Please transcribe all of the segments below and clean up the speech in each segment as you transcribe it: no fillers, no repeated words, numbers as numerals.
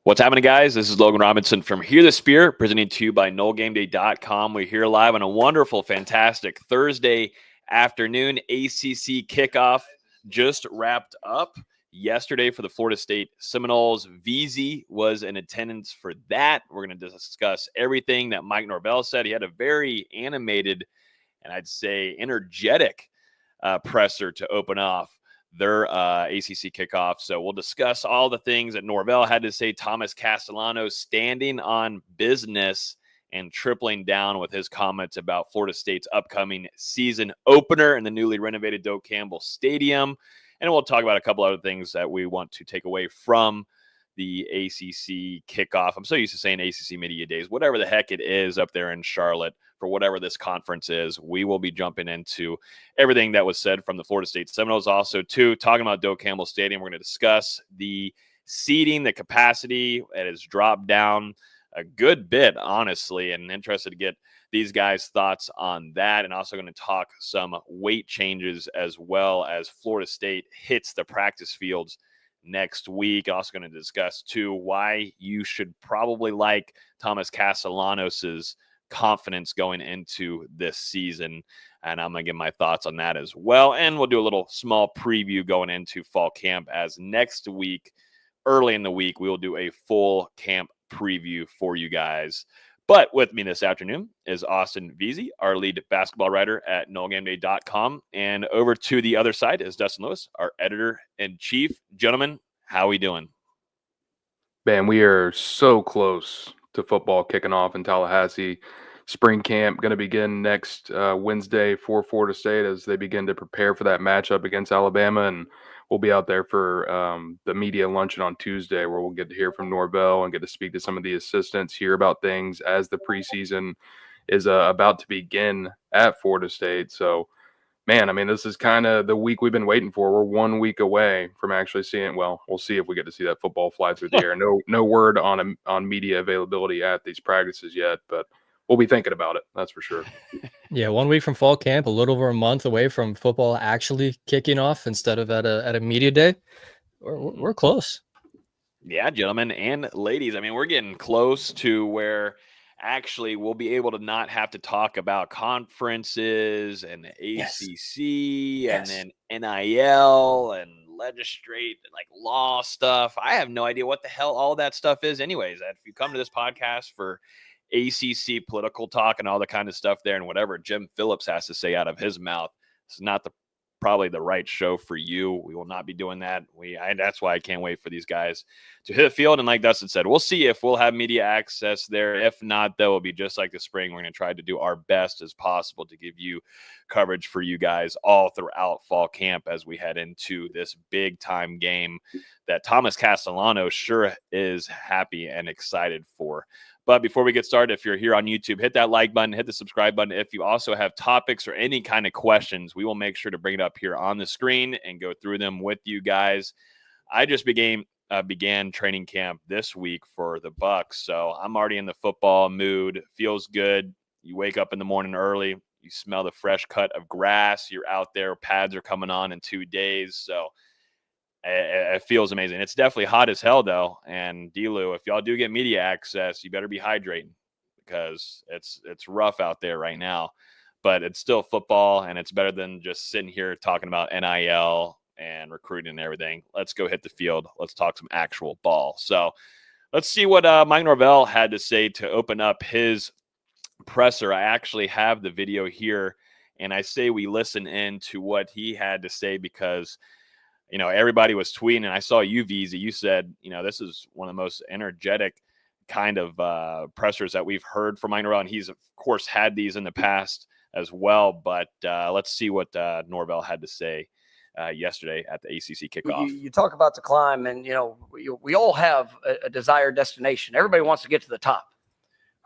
What's happening, guys? This is Logan Robinson from Hear the Spear, presenting to you by NoleGameday.com. We're here live on a wonderful, fantastic Thursday afternoon. ACC kickoff just wrapped up yesterday for the Florida State Seminoles. VZ was in attendance for that. We're going to discuss everything that Mike Norvell said. He had a very animated and I'd say energetic presser to open off their ACC kickoff. So we'll discuss all the things that Norvell had to say. Thomas Castellanos standing on business and tripling down with his comments about Florida State's upcoming season opener in the newly renovated Doak Campbell Stadium. And we'll talk about a couple other things that we want to take away from the ACC kickoff. I'm so used to saying ACC Media Days, whatever the heck it is up there in Charlotte for whatever this conference is. We will be jumping into everything that was said from the Florida State Seminoles. Also, too, talking about Doak Campbell Stadium, we're going to discuss the seating, the capacity. It has dropped down a good bit, honestly, and interested to get these guys' thoughts on that. And also going to talk some weight changes as well as Florida State hits the practice fields next week. Also going to discuss, too, why you should probably like Thomas Castellanos' confidence going into this season. And I'm going to give my thoughts on that as well. And we'll do a little small preview going into fall camp, as next week, early in the week, we will do a full camp preview for you guys. But with me this afternoon is Austin Veazey, our lead basketball writer at NoleGameday.com. And over to the other side is Dustin Lewis, our editor-in-chief. Gentlemen, how are we doing? Man, we are so close to football kicking off in Tallahassee. Spring camp going to begin next Wednesday for Florida State as they begin to prepare for that matchup against Alabama. And we'll be out there for the media luncheon on Tuesday, where we'll get to hear from Norvell and get to speak to some of the assistants, hear about things as the preseason is about to begin at Florida State. So, man, I mean, this is kind of the week we've been waiting for. We're 1 week away from actually seeing. Well, we'll see if we get to see that football fly through the air. No word on media availability at these practices yet, but we'll be thinking about it. That's for sure. Yeah, 1 week from fall camp, a little over a month away from football actually kicking off instead of at a media day. We're close. Yeah, gentlemen and ladies. I mean, we're getting close to where actually we'll be able to not have to talk about conferences and ACC and then NIL and legislate, like law stuff. I have no idea what the hell all that stuff is anyways. If you come to this podcast for ACC political talk and all the kind of stuff there and whatever Jim Phillips has to say out of his mouth, it's not probably the right show for you. We will not be doing that. That's why I can't wait for these guys to hit the field. And like Dustin said, we'll see if we'll have media access there. If not, though, it'll be just like the spring. We're going to try to do our best as possible to give you coverage for you guys all throughout fall camp as we head into this big time game that Thomas Castellanos sure is happy and excited for. But before we get started, if you're here on YouTube, hit that like button, hit the subscribe button. If you also have topics or any kind of questions, we will make sure to bring it up here on the screen and go through them with you guys. I just began training camp this week for the Bucks, so I'm already in the football mood. Feels good. You wake up in the morning early. You smell the fresh cut of grass. You're out there. Pads are coming on in 2 days, so it feels amazing. It's definitely hot as hell, though. And D-Lou, if y'all do get media access, you better be hydrating because it's rough out there right now. But it's still football, and it's better than just sitting here talking about NIL and recruiting and everything. Let's go hit the field. Let's talk some actual ball. So let's see what Mike Norvell had to say to open up his presser. I actually have the video here, and I say we listen in to what he had to say because – everybody was tweeting, and I saw you, VZ. You said, this is one of the most energetic kind of pressers that we've heard from Mike Norvell, and he's, of course, had these in the past as well. But let's see what Norvell had to say yesterday at the ACC kickoff. You talk about the climb, and, we all have a desired destination. Everybody wants to get to the top,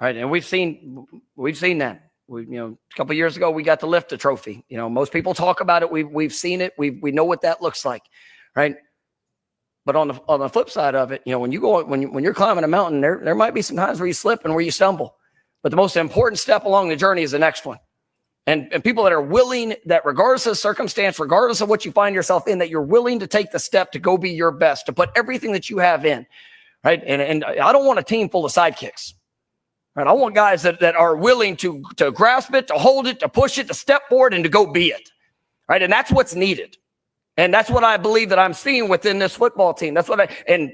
right? And we've seen that. A couple of years ago, we got to lift the trophy. Most people talk about it. We've seen it. We know what that looks like, right? But on the flip side of it, when you're climbing a mountain, there might be some times where you slip and where you stumble. But the most important step along the journey is the next one. And people that are willing, that regardless of circumstance, regardless of what you find yourself in, that you're willing to take the step to go be your best, to put everything that you have in. right? And I don't want a team full of sidekicks. Right? I want guys that are willing to grasp it, to hold it, to push it, to step forward, and to go be it. Right? And that's what's needed. And that's what I believe that I'm seeing within this football team. That's what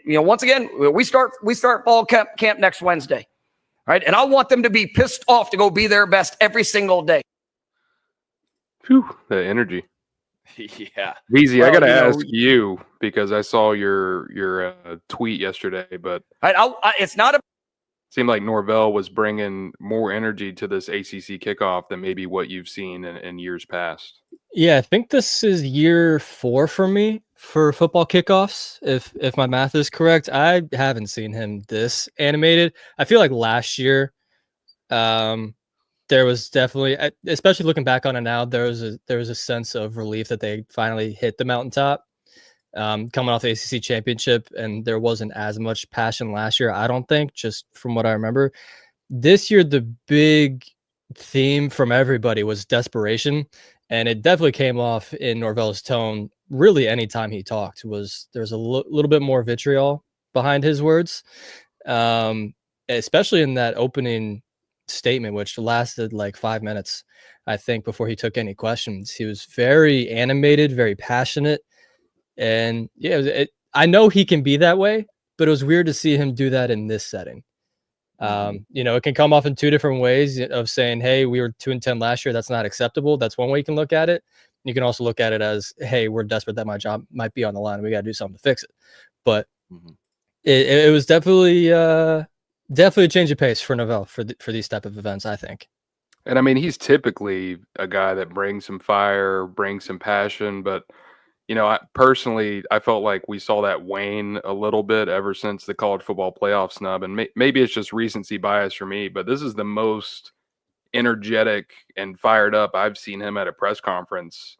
once again, we start fall camp next Wednesday. Right? And I want them to be pissed off to go be their best every single day. Whew, the energy. Yeah. Easy. Well, I got to ask you, because I saw your tweet yesterday, but it's not a seemed like Norvell was bringing more energy to this ACC kickoff than maybe what you've seen in years past. Yeah, I think this is year 4 for me for football kickoffs. If my math is correct, I haven't seen him this animated. I feel like last year, there was definitely, especially looking back on it now, there was a sense of relief that they finally hit the mountaintop, coming off the ACC championship, and there wasn't as much passion last year, I don't think, just from what I remember. This year, the big theme from everybody was desperation, and it definitely came off in Norvell's tone. Really, anytime he talked, there's a little bit more vitriol behind his words, especially in that opening statement, which lasted like 5 minutes, I think, before he took any questions. He was very animated, very passionate, and yeah, I know he can be that way, but it was weird to see him do that in this setting. It can come off in 2 different ways of saying, hey, we were 2-10 last year, that's not acceptable. That's one way you can look at it. You can also look at it as, hey, we're desperate that my job might be on the line, we got to do something to fix it. But it was definitely a change of pace for Norvell for these type of events, I think. And I mean, he's typically a guy that brings some fire, brings some passion, but I felt like we saw that wane a little bit ever since the college football playoff snub. And maybe it's just recency bias for me, but this is the most energetic and fired up I've seen him at a press conference.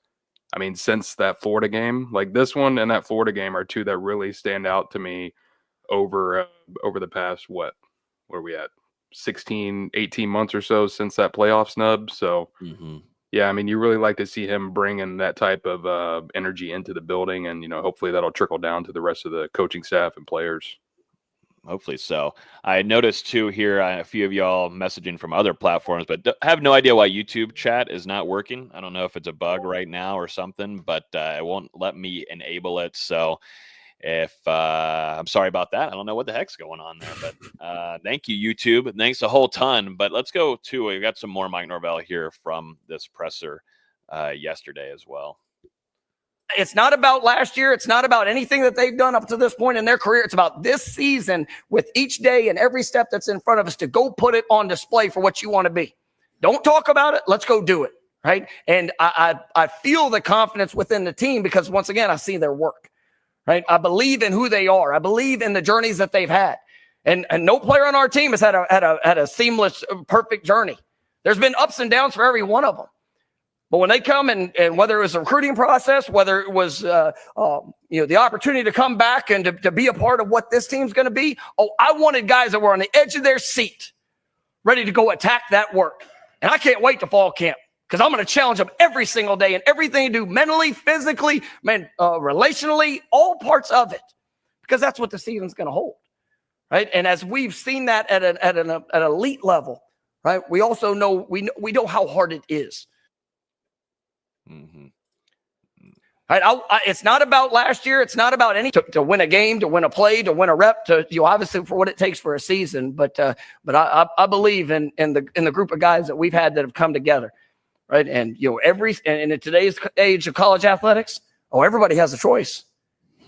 I mean, since that Florida game. Like, this one and that Florida game are 2 that really stand out to me over the past, what are we at? 16, 18 months or so since that playoff snub. So yeah, I mean, you really like to see him bringing that type of energy into the building, and hopefully that'll trickle down to the rest of the coaching staff and players. Hopefully so. I noticed too here a few of y'all messaging from other platforms, but have no idea why YouTube chat is not working. I don't know if it's a bug right now or something, but it won't let me enable it. So if I'm sorry about that. I don't know what the heck's going on there, but thank you, YouTube. Thanks a whole ton. But let's go to, we've got some more Mike Norvell here from this presser yesterday as well. It's not about last year. It's not about anything that they've done up to this point in their career. It's about this season, with each day and every step that's in front of us, to go put it on display for what you want to be. Don't talk about it. Let's go do it. Right. And I feel the confidence within the team because, once again, I see their work. Right. I believe in who they are. I believe in the journeys that they've had. And no player on our team has had a seamless, perfect journey. There's been ups and downs for every one of them. But when they come and whether it was a recruiting process, whether it was the opportunity to come back and to be a part of what this team's going to be, I wanted guys that were on the edge of their seat, ready to go attack that work. And I can't wait to fall camp because I'm going to challenge them every single day and everything you do, mentally, physically, relationally, all parts of it, because that's what the season's going to hold, right? And as we've seen that at an elite level, right, we also know we know how hard it is. Mm-hmm. Right, it's not about last year. It's not about to win a game, to win a play, to win a rep, to obviously for what it takes for a season. But I believe in the group of guys that we've had that have come together, right? And and in today's age of college athletics, everybody has a choice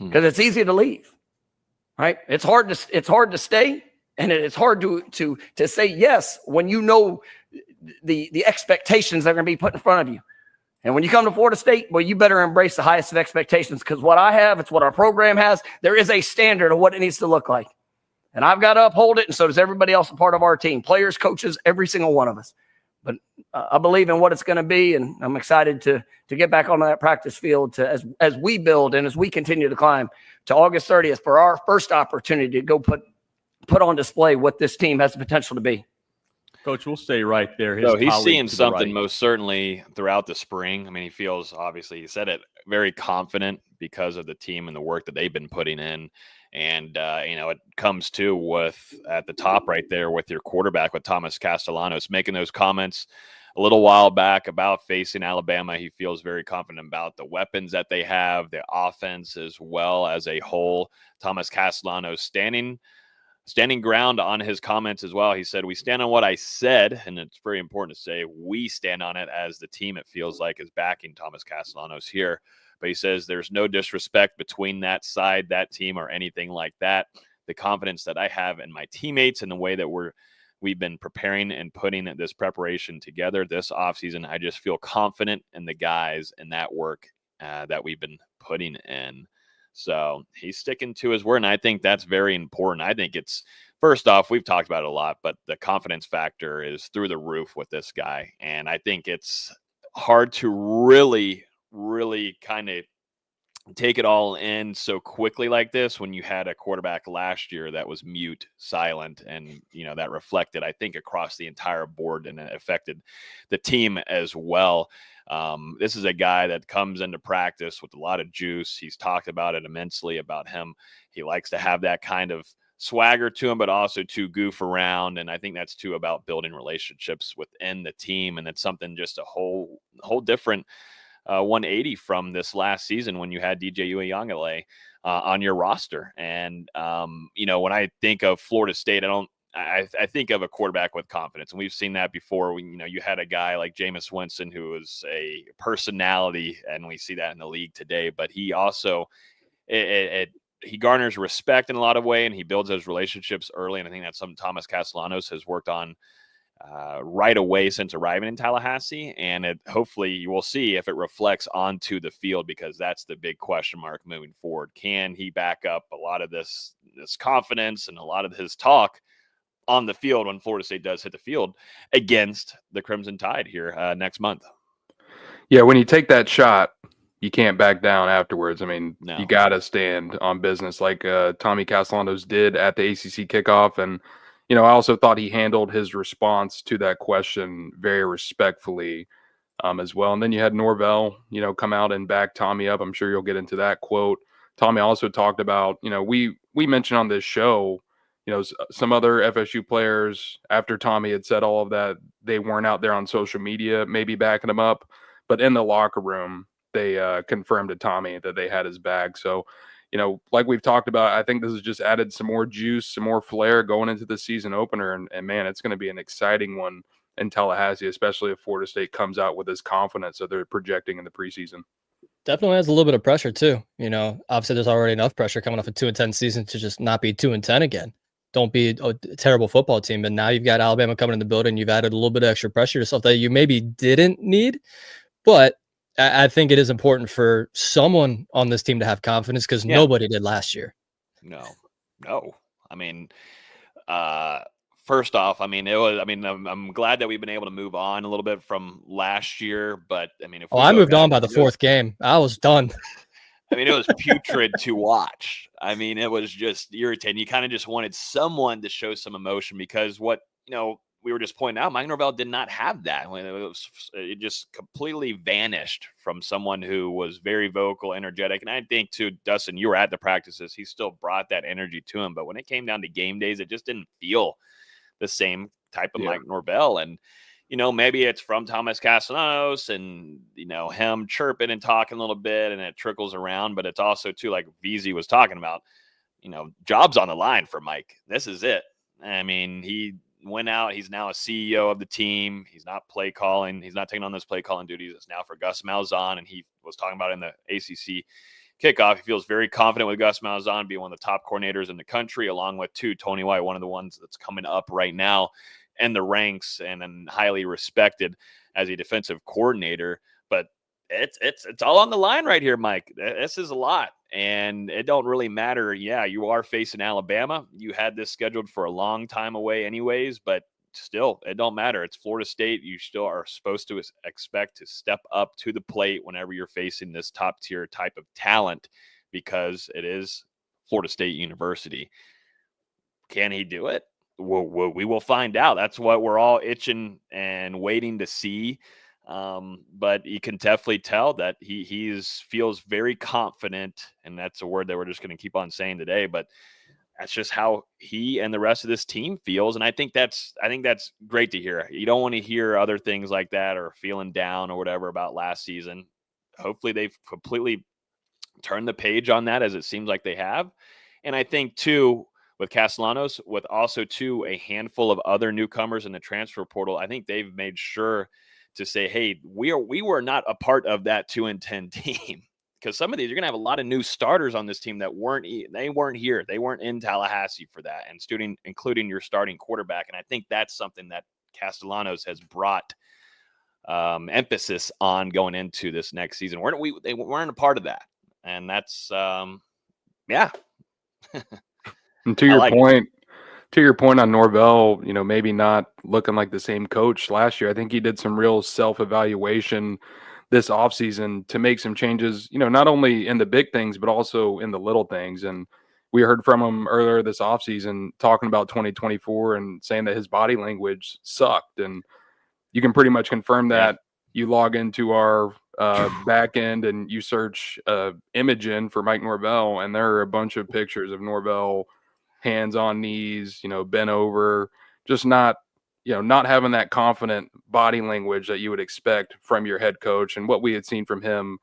because it's easy to leave, right? It's hard to stay, and it's hard to say yes when you know the expectations that are going to be put in front of you. And when you come to Florida State, well, you better embrace the highest of expectations, because what I have, it's what our program has. There is a standard of what it needs to look like. And I've got to uphold it, and so does everybody else a part of our team, players, coaches, every single one of us. But I believe in what it's going to be, and I'm excited to get back onto that practice field as we build and as we continue to climb to August 30th for our first opportunity to go put on display what this team has the potential to be. Coach, we'll stay right there. So he's seeing something most certainly throughout the spring. I mean, he feels, obviously, he said it, very confident because of the team and the work that they've been putting in. And, it comes to with at the top right there with your quarterback, with Thomas Castellanos, making those comments a little while back about facing Alabama. He feels very confident about the weapons that they have, the offense as well as a whole. Thomas Castellanos standing ground on his comments as well. He said, "We stand on what I said," and it's very important to say we stand on it as the team, it feels like, is backing Thomas Castellanos here. But he says there's no disrespect between that side, that team, or anything like that. The confidence that I have in my teammates and the way that we've been preparing and putting this preparation together this offseason, I just feel confident in the guys and that work that we've been putting in. So he's sticking to his word, and I think that's very important. I think it's, first off, we've talked about it a lot, but the confidence factor is through the roof with this guy. And I think it's hard to really kind of take it all in so quickly like this when you had a quarterback last year that was mute, silent, and that reflected, I think, across the entire board, and it affected the team as well. This is a guy that comes into practice with a lot of juice. He's talked about it immensely about him. He likes to have that kind of swagger to him, but also to goof around. And I think that's too about building relationships within the team. And it's something just a whole different 180 from this last season when you had DJ Uiagalelei on your roster. And, when I think of Florida State, I think of a quarterback with confidence. And we've seen that before. When, you had a guy like Jameis Winston, who was a personality, and we see that in the league today. But he also, he garners respect in a lot of ways, and he builds those relationships early. And I think that's something Thomas Castellanos has worked on right away since arriving in Tallahassee. And hopefully you will see if it reflects onto the field, because that's the big question mark moving forward. Can he back up a lot of this confidence and a lot of his talk on the field when Florida State does hit the field against the Crimson Tide here next month? Yeah, when you take that shot, you can't back down afterwards. I mean, No. You got to stand on business like Tommy Castellanos did at the ACC kickoff. And, I also thought he handled his response to that question very respectfully as well. And then you had Norvell, come out and back Tommy up. I'm sure you'll get into that quote. Tommy also talked about, we mentioned on this show, some other FSU players, after Tommy had said all of that, they weren't out there on social media, maybe backing him up. But in the locker room, they confirmed to Tommy that they had his back. So, like we've talked about, I think this has just added some more juice, some more flair going into the season opener. And man, it's going to be an exciting one in Tallahassee, especially if Florida State comes out with this confidence that they're projecting in the preseason. Definitely has a little bit of pressure too. Obviously there's already enough pressure coming off a 2-10 season to just not be 2-10 again. Don't be a terrible football team. But now you've got Alabama coming in the building. You've added a little bit of extra pressure to yourself that you maybe didn't need. But I think it is important for someone on this team to have confidence, because nobody did last year. No. I mean, first off, I'm glad that we've been able to move on a little bit from last year. But I moved on by the fourth game. I was done. It was putrid to watch. It was just irritating. You kind of just wanted someone to show some emotion, because what, we were just pointing out, Mike Norvell did not have that. It just completely vanished from someone who was very vocal, energetic. And I think, too, Dustin, you were at the practices. He still brought that energy to him. But when it came down to game days, it just didn't feel the same type of Mike Norvell. And, maybe it's from Thomas Castellanos and, him chirping and talking a little bit, and it trickles around. But it's also, too, like VZ was talking about, jobs on the line for Mike. This is it. He went out. He's now a CEO of the team. He's not play calling. He's not taking on those play calling duties. It's now for Gus Malzahn. And he was talking about in the ACC kickoff, he feels very confident with Gus Malzahn being one of the top coordinators in the country, along with Tony White, one of the ones that's coming up right now in the ranks and highly respected as a defensive coordinator. But it's all on the line right here, Mike. This is a lot. And it don't really matter. Yeah, you are facing Alabama. You had this scheduled for a long time away anyways, but still, it don't matter. It's Florida State. You still are supposed to expect to step up to the plate whenever you're facing this top tier type of talent, because it is Florida State University. Can he do it? We will find out. That's what we're all itching and waiting to see. But you can definitely tell that he feels very confident, and that's a word that we're just going to keep on saying today. But that's just how he and the rest of this team feels, and I think that's great to hear. You don't want to hear other things like that or feeling down or whatever about last season. Hopefully, they've completely turned the page on that, as it seems like they have. And I think too, with Castellanos, with also too a handful of other newcomers in the transfer portal, I think they've made sure to say, hey, we were not a part of that 2-10 team. Because some of these, you're going to have a lot of new starters on this team that weren't here. They weren't in Tallahassee for that, and including your starting quarterback. And I think that's something that Castellanos has brought emphasis on going into this next season. They weren't a part of that, and that's yeah. And to your point on Norvell, maybe not looking like the same coach last year. I think he did some real self-evaluation this offseason to make some changes, not only in the big things, but also in the little things. And we heard from him earlier this offseason talking about 2024 and saying that his body language sucked. And you can pretty much confirm that. You log into our back end and you search Imagen for Mike Norvell, and there are a bunch of pictures of Norvell hands on knees, bent over, just not having that confident body language that you would expect from your head coach and what we had seen from him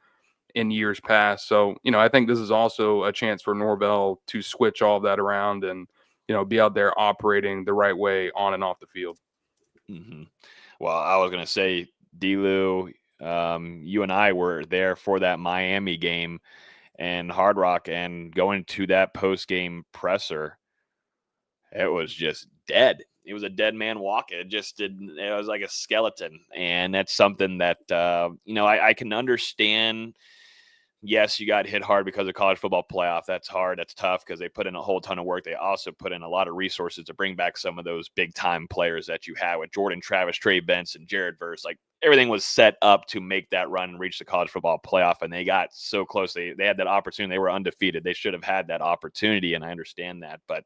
in years past. So, I think this is also a chance for Norvell to switch all of that around and, be out there operating the right way on and off the field. Mm-hmm. Well, I was going to say, D-Lou, you and I were there for that Miami game and Hard Rock, and going to that post-game presser, it was just dead. It was a dead man walking. It was like a skeleton. And that's something that, I can understand. Yes, you got hit hard because of college football playoff. That's hard. That's tough because they put in a whole ton of work. They also put in a lot of resources to bring back some of those big time players that you had with Jordan Travis, Trey Benson, Jared Verse. Like, everything was set up to make that run and reach the college football playoff. And they got so close. They had that opportunity. They were undefeated. They should have had that opportunity. And I understand that. But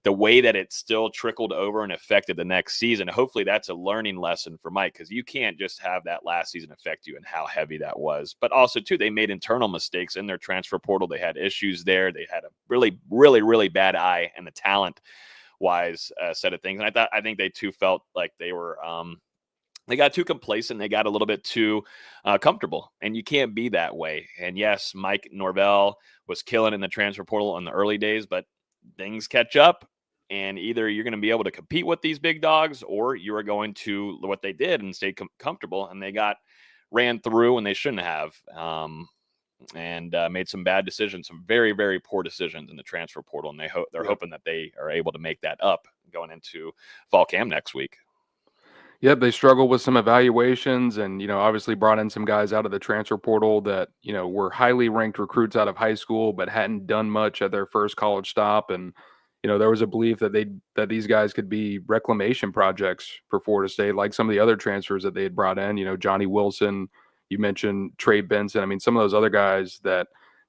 the way that it still trickled over and affected the next season, hopefully that's a learning lesson for Mike, because you can't just have that last season affect you and how heavy that was. But also, too, they made internal mistakes in their transfer portal. They had issues there. They had a really, really, really bad eye and the talent-wise set of things. And I think they, too, felt like they were they got too complacent. They got a little bit too comfortable, and you can't be that way. And, yes, Mike Norvell was killing in the transfer portal in the early days, but things catch up. And either you're going to be able to compete with these big dogs, or you are going to what they did and stay comfortable, and they ran through and they shouldn't have, and made some bad decisions, some very, very poor decisions in the transfer portal. And they're hoping that they are able to make that up going into fall camp next week. Yep, they struggled with some evaluations and, obviously brought in some guys out of the transfer portal that, were highly ranked recruits out of high school, but hadn't done much at their first college stop. And, there was a belief that these guys could be reclamation projects for Florida State, like some of the other transfers that they had brought in, Johnny Wilson, you mentioned Trey Benson. I mean, some of those other guys that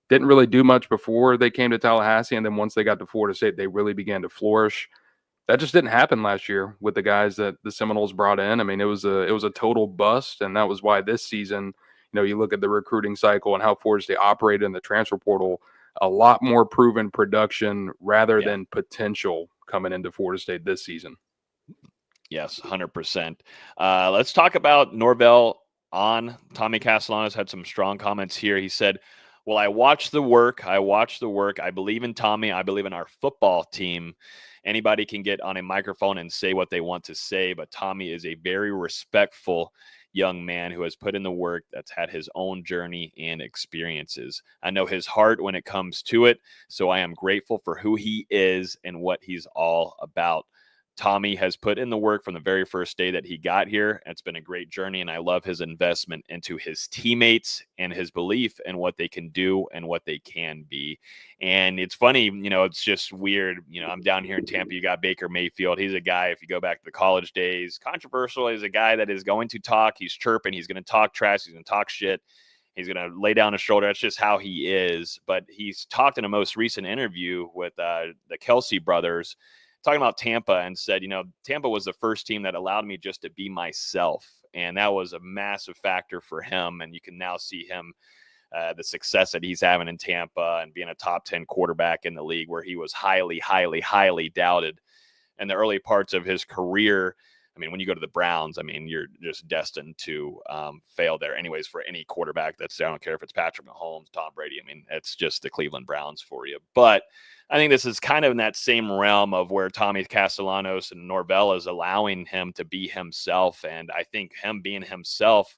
didn't really do much before they came to Tallahassee. And then once they got to Florida State, they really began to flourish. That just didn't happen last year with the guys that the Seminoles brought in. I mean, it was a total bust. And that was why this season, you look at the recruiting cycle and how Florida State operated in the transfer portal, a lot more proven production rather than potential coming into Florida State this season. Yes, 100%. Let's talk about Norvell on Tommy Castellanos. Had some strong comments here. He said, well, I watched the work. I believe in Tommy. I believe in our football team. Anybody can get on a microphone and say what they want to say, but Tommy is a very respectful young man who has put in the work, that's had his own journey and experiences. I know his heart when it comes to it, so I am grateful for who he is and what he's all about. Tommy has put in the work from the very first day that he got here. It's been a great journey, and I love his investment into his teammates and his belief in what they can do and what they can be. And it's funny, it's just weird. I'm down here in Tampa. You got Baker Mayfield. He's a guy, if you go back to the college days, controversial. He's a guy that is going to talk. He's chirping. He's going to talk trash. He's going to talk shit. He's going to lay down his shoulder. That's just how he is. But he's talked in a most recent interview with the Kelsey brothers, talking about Tampa, and said, Tampa was the first team that allowed me just to be myself. and that was a massive factor for him. And you can now see him, the success that he's having in Tampa and being a top 10 quarterback in the league, where he was highly, highly, highly doubted in the early parts of his career. I mean, when you go to the Browns, I mean, you're just destined to fail there anyways for any quarterback. I don't care if it's Patrick Mahomes, Tom Brady. I mean, it's just the Cleveland Browns for you. But I think this is kind of in that same realm of where Tommy Castellanos and Norvell is allowing him to be himself. And I think him being himself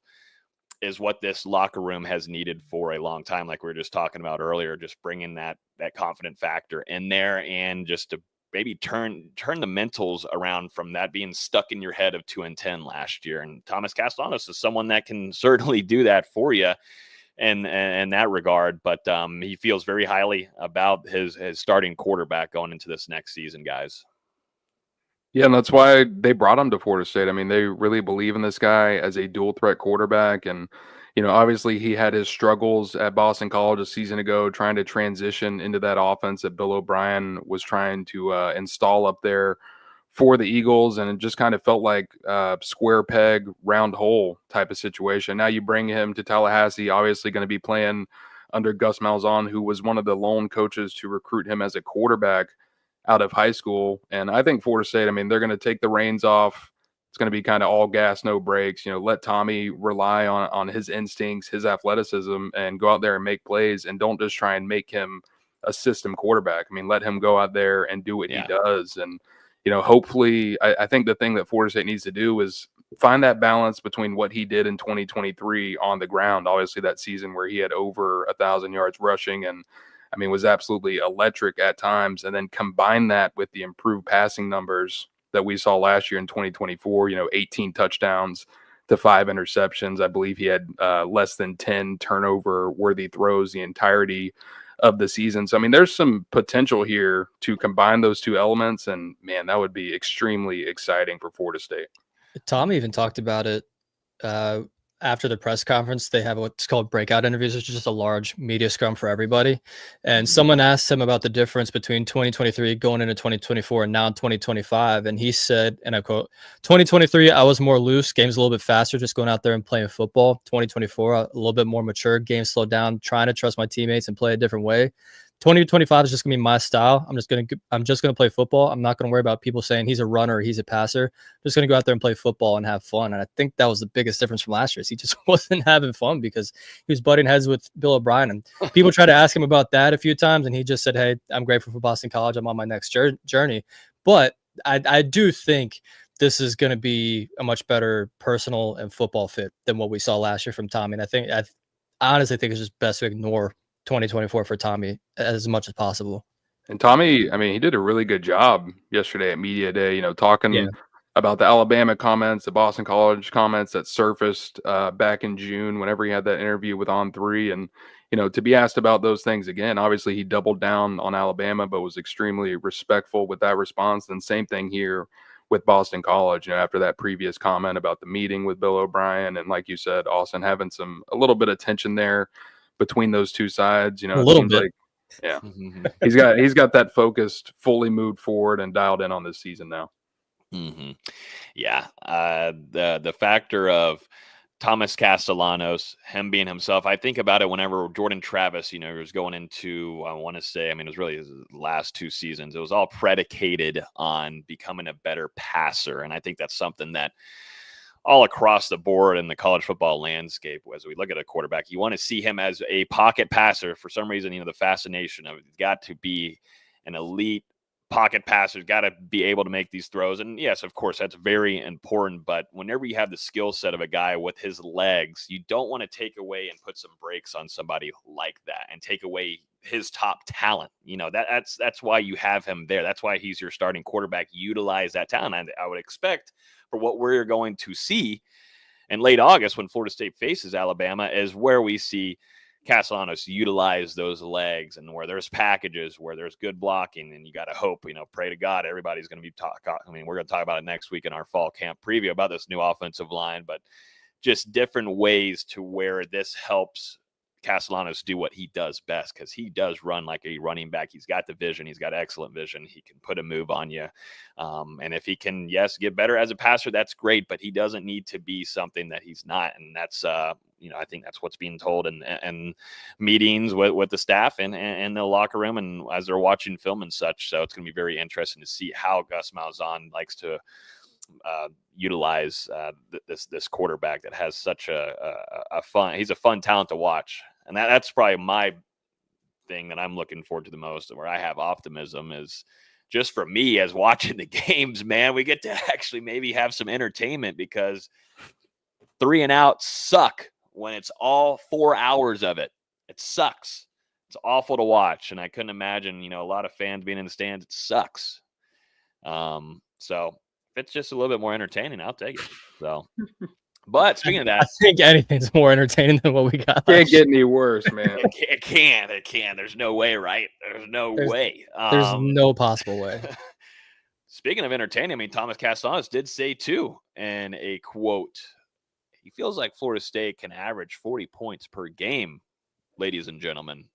is what this locker room has needed for a long time. Like we were just talking about earlier, just bringing that confident factor in there, and just to maybe turn the mentals around from that being stuck in your head of 2-10 last year. And Thomas Castellanos is someone that can certainly do that for you in that regard. But he feels very highly about his starting quarterback going into this next season, guys. Yeah, and that's why they brought him to Florida State. I mean, they really believe in this guy as a dual threat quarterback. And, obviously he had his struggles at Boston College a season ago trying to transition into that offense that Bill O'Brien was trying to install up there for the Eagles. And it just kind of felt like square peg, round hole type of situation. Now you bring him to Tallahassee, obviously going to be playing under Gus Malzahn, who was one of the lone coaches to recruit him as a quarterback out of high school. And I think Florida State, I mean, they're going to take the reins off. It's going to be kind of all gas, no brakes. Let Tommy rely on his instincts, his athleticism, and go out there and make plays, and don't just try and make him a system quarterback. I mean, let him go out there and do what he does. And, hopefully, I think the thing that Florida State needs to do is find that balance between what he did in 2023 on the ground. Obviously, that season where he had over 1,000 yards rushing and, I mean, was absolutely electric at times, and then combine that with the improved passing numbers that we saw last year in 2024, 18 touchdowns to 5 interceptions. I believe he had less than 10 turnover-worthy throws the entirety of the season. So, I mean, there's some potential here to combine those two elements, and, man, that would be extremely exciting for Florida State. Tom even talked about it after the press conference. They have what's called breakout interviews, which is just a large media scrum for everybody. And someone asked him about the difference between 2023 going into 2024 and now 2025. And he said, and I quote, 2023, I was more loose, games a little bit faster, just going out there and playing football. 2024, a little bit more mature, games slowed down, trying to trust my teammates and play a different way. 2025 is just gonna be my style. I'm just gonna play football. I'm not gonna worry about people saying he's a runner or he's a passer. I'm just gonna go out there and play football and have fun. And I think that was the biggest difference from last year. Is he just wasn't having fun because he was butting heads with Bill O'Brien. And people tried to ask him about that a few times, and he just said, "Hey, I'm grateful for Boston College. I'm on my next journey." But I do think this is going to be a much better personal and football fit than what we saw last year from Tommy. And I honestly think it's just best to ignore 2024 for Tommy as much as possible. And Tommy, I mean, he did a really good job yesterday at Media Day, talking about the Alabama comments, the Boston College comments that surfaced back in June whenever he had that interview with On3. And, to be asked about those things again, obviously he doubled down on Alabama, but was extremely respectful with that response. And same thing here with Boston College, after that previous comment about the meeting with Bill O'Brien. And like you said, Austin, having a little bit of tension there between those two sides, a little bit. He's got that focused, fully moved forward and dialed in on this season now. Yeah. The factor of Thomas Castellanos, him being himself, I think about it whenever Jordan Travis, was going into, I want to say, it was really his last 2 seasons. It was all predicated on becoming a better passer. And I think that's something that all across the board in the college football landscape, as we look at a quarterback, you want to see him as a pocket passer. For some reason, the fascination of it's got to be an elite pocket passer, got to be able to make these throws. And yes, of course, that's very important. But whenever you have the skill set of a guy with his legs, you don't want to take away and put some brakes on somebody like that and take away his top talent. That's why you have him there. That's why he's your starting quarterback. Utilize that talent. I would expect for what we're going to see in late August when Florida State faces Alabama is where we see Castellanos utilize those legs, and where there's packages, where there's good blocking, and you got to hope, pray to God, everybody's going to be we're going to talk about it next week in our fall camp preview about this new offensive line, but just different ways to where this helps Castellanos do what he does best, because he does run like a running back. He's got the vision. He's got excellent vision. He can put a move on you. And if he can, yes, get better as a passer, that's great, but he doesn't need to be something that he's not. And that's, I think that's what's being told in meetings with the staff and the locker room and as they're watching film and such. So it's going to be very interesting to see how Gus Malzahn likes to utilize this quarterback that has such he's a fun talent to watch. And that's probably my thing that I'm looking forward to the most, and where I have optimism is just for me as watching the games, man, we get to actually maybe have some entertainment, because 3 and out suck when it's all 4 hours of it. It sucks. It's awful to watch. And I couldn't imagine, a lot of fans being in the stands. It sucks. So if it's just a little bit more entertaining, I'll take it. So, but speaking of that, I think anything's more entertaining than what we got. Can't get any worse, man. It can. There's no way, right? There's no way. There's no possible way. Speaking of entertaining, Thomas Castellanos did say too, in a quote, he feels like Florida State can average 40 points per game, ladies and gentlemen.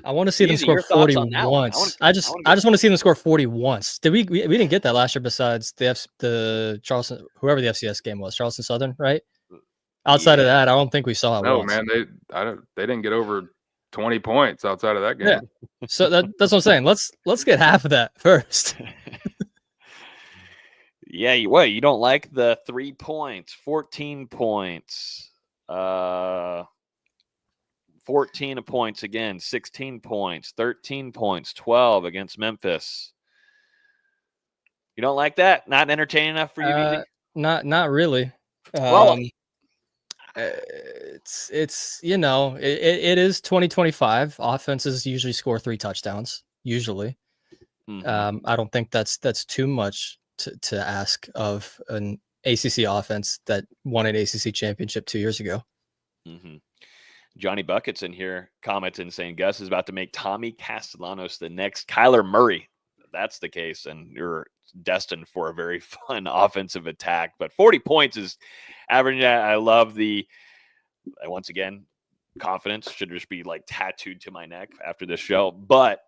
I want to see them score 40 once. I just want to see them score 40 once. We didn't get that last year, besides the Charleston, whoever the FCS game was, Charleston Southern, right? Outside of that, I don't think we saw it. No, once. man, they didn't get over 20 points outside of that game. Yeah. So that's what I'm saying. Let's get half of that first. Yeah, you don't like the 3 points, 14 points, 14 points again, 16 points, 13 points, 12 against Memphis. You don't like that? Not entertaining enough for you, BZ? Not really. Well, it's it is 2025. Offenses usually score 3 touchdowns. Usually, I don't think that's too much to ask of an ACC offense that won an ACC championship 2 years ago. Mm-hmm. Johnny Buckets in here commenting saying Gus is about to make Tommy Castellanos the next Kyler Murray. If that's the case, and you're destined for a very fun offensive attack. But 40 points is average. I love once again, confidence should just be like tattooed to my neck after this show. But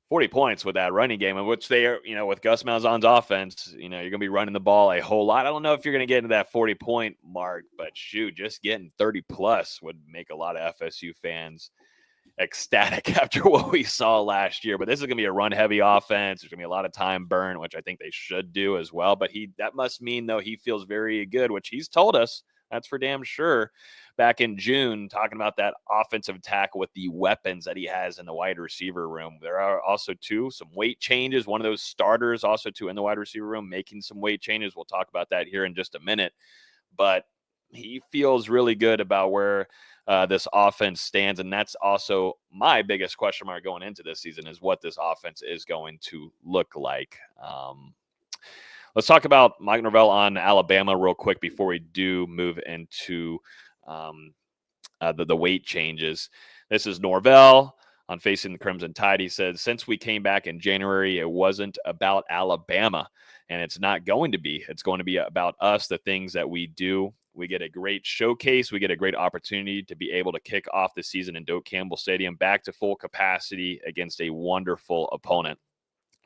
40 points with that running game, in which they are, with Gus Malzahn's offense, you're going to be running the ball a whole lot. I don't know if you're going to get into that 40-point mark, but shoot, just getting 30 plus would make a lot of FSU fans ecstatic after what we saw last year. But this is going to be a run-heavy offense. There's going to be a lot of time burn, which I think they should do as well. But that must mean, though, he feels very good, which he's told us. That's for damn sure. Back in June, talking about that offensive tackle with the weapons that he has in the wide receiver room. There are also some weight changes. One of those starters also in the wide receiver room making some weight changes. We'll talk about that here in just a minute. But he feels really good about where this offense stands. And that's also my biggest question mark going into this season, is what this offense is going to look like. Let's talk about Mike Norvell on Alabama real quick before we do move into the weight changes. This is Norvell on Facing the Crimson Tide. He said, since we came back in January, it wasn't about Alabama, and it's not going to be. It's going to be about us, the things that we do. We get a great showcase. We get a great opportunity to be able to kick off the season in Doak Campbell Stadium back to full capacity against a wonderful opponent.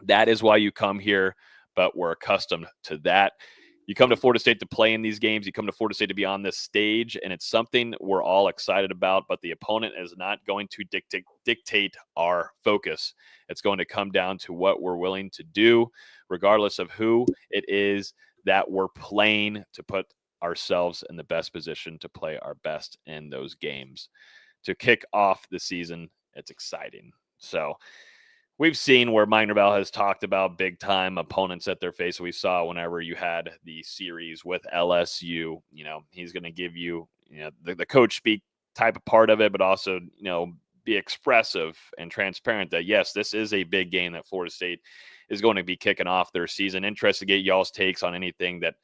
That is why you come here, but we're accustomed to that. You come to Florida State to play in these games. You come to Florida State to be on this stage, and it's something we're all excited about, but the opponent is not going to dictate our focus. It's going to come down to what we're willing to do, regardless of who it is that we're playing, to put ourselves in the best position to play our best in those games. To kick off the season, it's exciting. So we've seen where Mike Norvell has talked about big-time opponents that they're facing. We saw whenever you had the series with LSU, he's going to give you, the coach speak type of part of it, but also, be expressive and transparent that, yes, this is a big game that Florida State is going to be kicking off their season. Interested to get y'all's takes on anything that,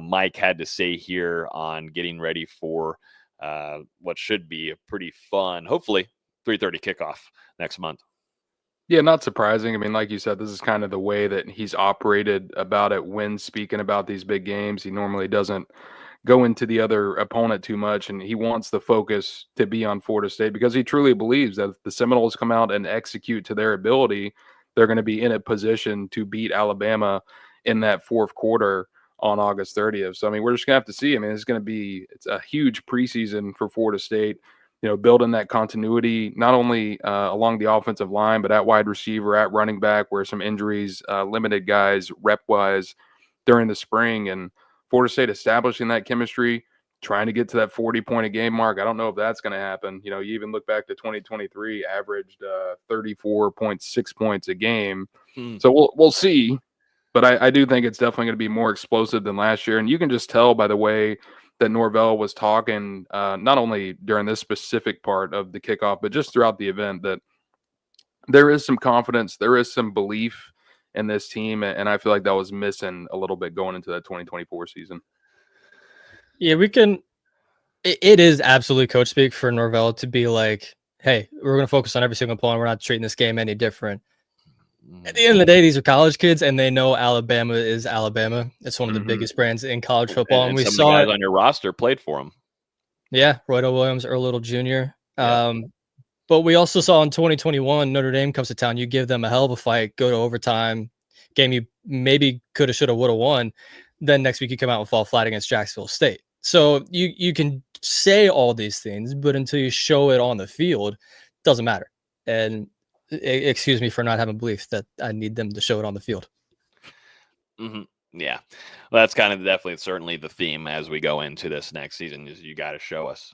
Mike had to say here on getting ready for what should be a pretty fun, hopefully 3:30 kickoff next month. Yeah, not surprising. I mean, like you said, this is kind of the way that he's operated about it when speaking about these big games. He normally doesn't go into the other opponent too much, and he wants the focus to be on Florida State because he truly believes that if the Seminoles come out and execute to their ability, they're going to be in a position to beat Alabama in that fourth quarter on August 30th. So, I mean, we're just going to have to see. I mean, it's a huge preseason for Florida State, building that continuity, not only along the offensive line, but at wide receiver, at running back, where some injuries limited guys rep-wise during the spring. And Florida State establishing that chemistry, trying to get to that 40-point-a-game mark. I don't know if that's going to happen. You even look back to 2023, averaged 34.6 points a game. So we'll see. But I do think it's definitely going to be more explosive than last year. And you can just tell by the way that Norvell was talking, not only during this specific part of the kickoff, but just throughout the event, that there is some confidence, there is some belief in this team, and I feel like that was missing a little bit going into that 2024 season. Yeah, it is absolutely coach speak for Norvell to be like, hey, we're going to focus on every single point. We're not treating this game any different. At the end of the day, these are college kids, and they know Alabama is Alabama. It's one of the biggest brands in college football, and we some saw of the guys on your roster played for them. Yeah, Roydo Williams, Earl Little Jr. But we also saw in 2021, Notre Dame comes to town. You give them a hell of a fight, go to overtime, game you maybe could have, should have, would have won. Then next week you come out and fall flat against Jacksonville State. So you can say all these things, but until you show it on the field, it doesn't matter. And excuse me for not having belief that I need them to show it on the field. Yeah, well, that's kind of definitely certainly the theme as we go into this next season. Is you got to show us.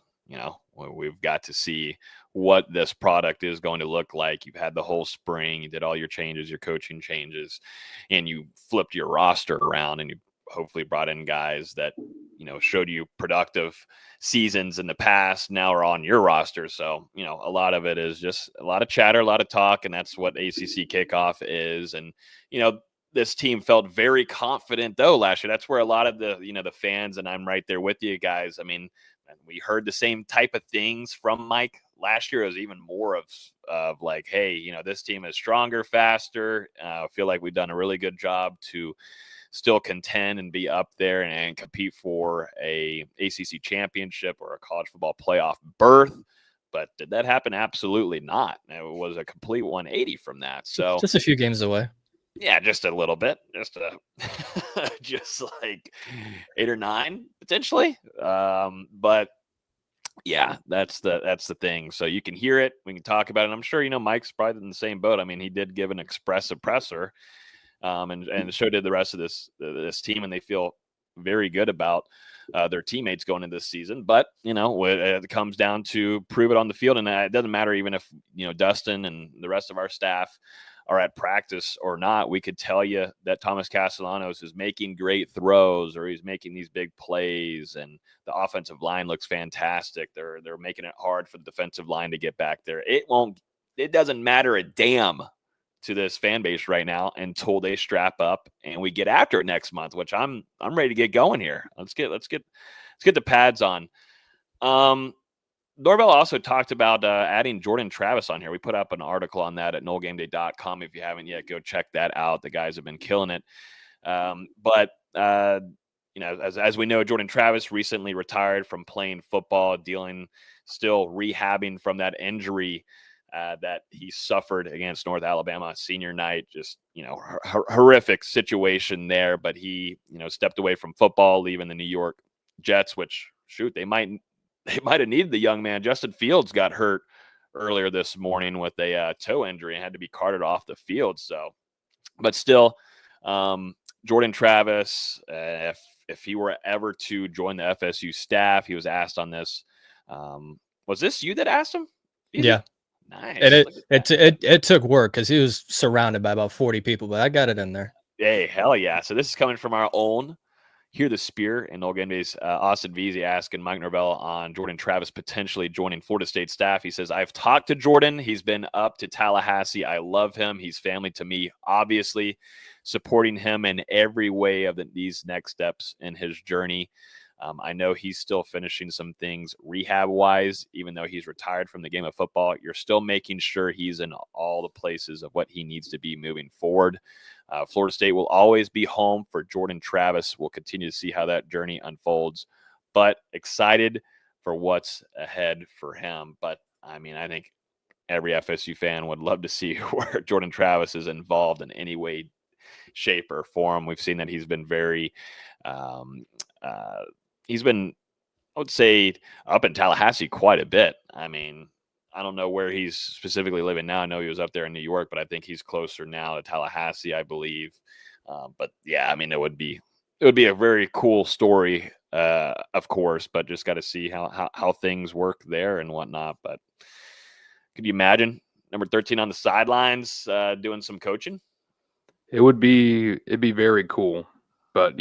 We've got to see what this product is going to look like. You've had the whole spring, you did all your changes, your coaching changes, and you flipped your roster around, and you hopefully brought in guys that showed you productive seasons in the past now are on your roster. So a lot of it is just a lot of chatter, a lot of talk, and that's what ACC kickoff is. And this team felt very confident though last year. That's where a lot of the the fans, and I'm right there with you guys, I mean, we heard the same type of things from Mike last year. It was even more of like, hey, this team is stronger, faster. I feel like we've done a really good job to still contend and be up there and compete for a ACC championship or a college football playoff berth. But did that happen? Absolutely not. It was a complete 180 from that. So just a few games away. Yeah, just a little bit, just like 8 or 9 potentially. But yeah, that's the thing. So you can hear it, we can talk about it. I'm sure Mike's probably in the same boat. I mean, he did give an expressive presser, and so did the rest of this team, and they feel very good about their teammates going into this season. But it comes down to prove it on the field, and it doesn't matter even if Dustin and the rest of our staff are at practice or not. We could tell you that Thomas Castellanos is making great throws, or he's making these big plays, and the offensive line looks fantastic. They're making it hard for the defensive line to get back there. It doesn't matter a damn to this fan base right now until they strap up and we get after it next month, which I'm ready to get going here. Let's get the pads on. Norvell also talked about adding Jordan Travis on here. We put up an article on that at NoleGameday.com. If you haven't yet, go check that out. The guys have been killing it. But as we know, Jordan Travis recently retired from playing football, still rehabbing from that injury that he suffered against North Alabama senior night. Just, horrific situation there. But he, stepped away from football, leaving the New York Jets, which, shoot, they might have needed the young man. Justin Fields got hurt earlier this morning with a toe injury and had to be carted off the field. So, but still, Jordan Travis, if he were ever to join the FSU staff, he was asked on this. Was this you that asked him? Yeah. Nice. And it took work because he was surrounded by about 40 people, but I got it in there. Hey, hell yeah. So this is coming from our own Hear the Spear and NoleGameday's Austin Veazey asking Mike Norvell on Jordan Travis potentially joining Florida State staff. He says, I've talked to Jordan. He's been up to Tallahassee. I love him. He's family to me, obviously, supporting him in every way of these next steps in his journey. I know he's still finishing some things rehab-wise, even though he's retired from the game of football. You're still making sure he's in all the places of what he needs to be moving forward. Florida State will always be home for Jordan Travis. We'll continue to see how that journey unfolds. but excited for what's ahead for him. But I mean, I think every FSU fan would love to see where Jordan Travis is involved in any way, shape, or form. We've seen that he's been very, he's been, I would say, up in Tallahassee quite a bit. I mean, I don't know where he's specifically living now. I know he was up there in New York, but I think he's closer now to Tallahassee, I believe. But yeah, I mean, it would be a very cool story, of course, but just got to see how things work there and whatnot. But could you imagine number 13 on the sidelines doing some coaching? It'd be very cool. But,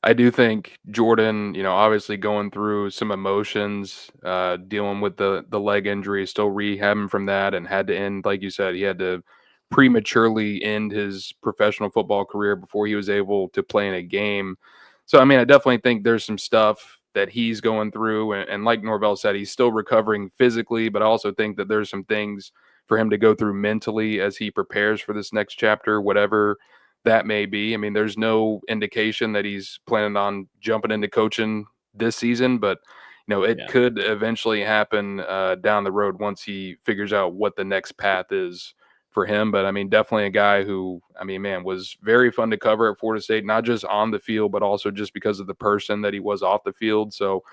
I do think Jordan, obviously going through some emotions, dealing with the leg injury, still rehabbing from that, and had to end, like you said, he had to prematurely end his professional football career before he was able to play in a game. So, I mean, I definitely think there's some stuff that he's going through. And like Norvell said, he's still recovering physically, but I also think that there's some things for him to go through mentally as he prepares for this next chapter, whatever that may be. I mean, there's no indication that he's planning on jumping into coaching this season, but it could eventually happen down the road once he figures out what the next path is for him. But I mean, definitely a guy who, I mean, man, was very fun to cover at Florida State, not just on the field, but also just because of the person that he was off the field. So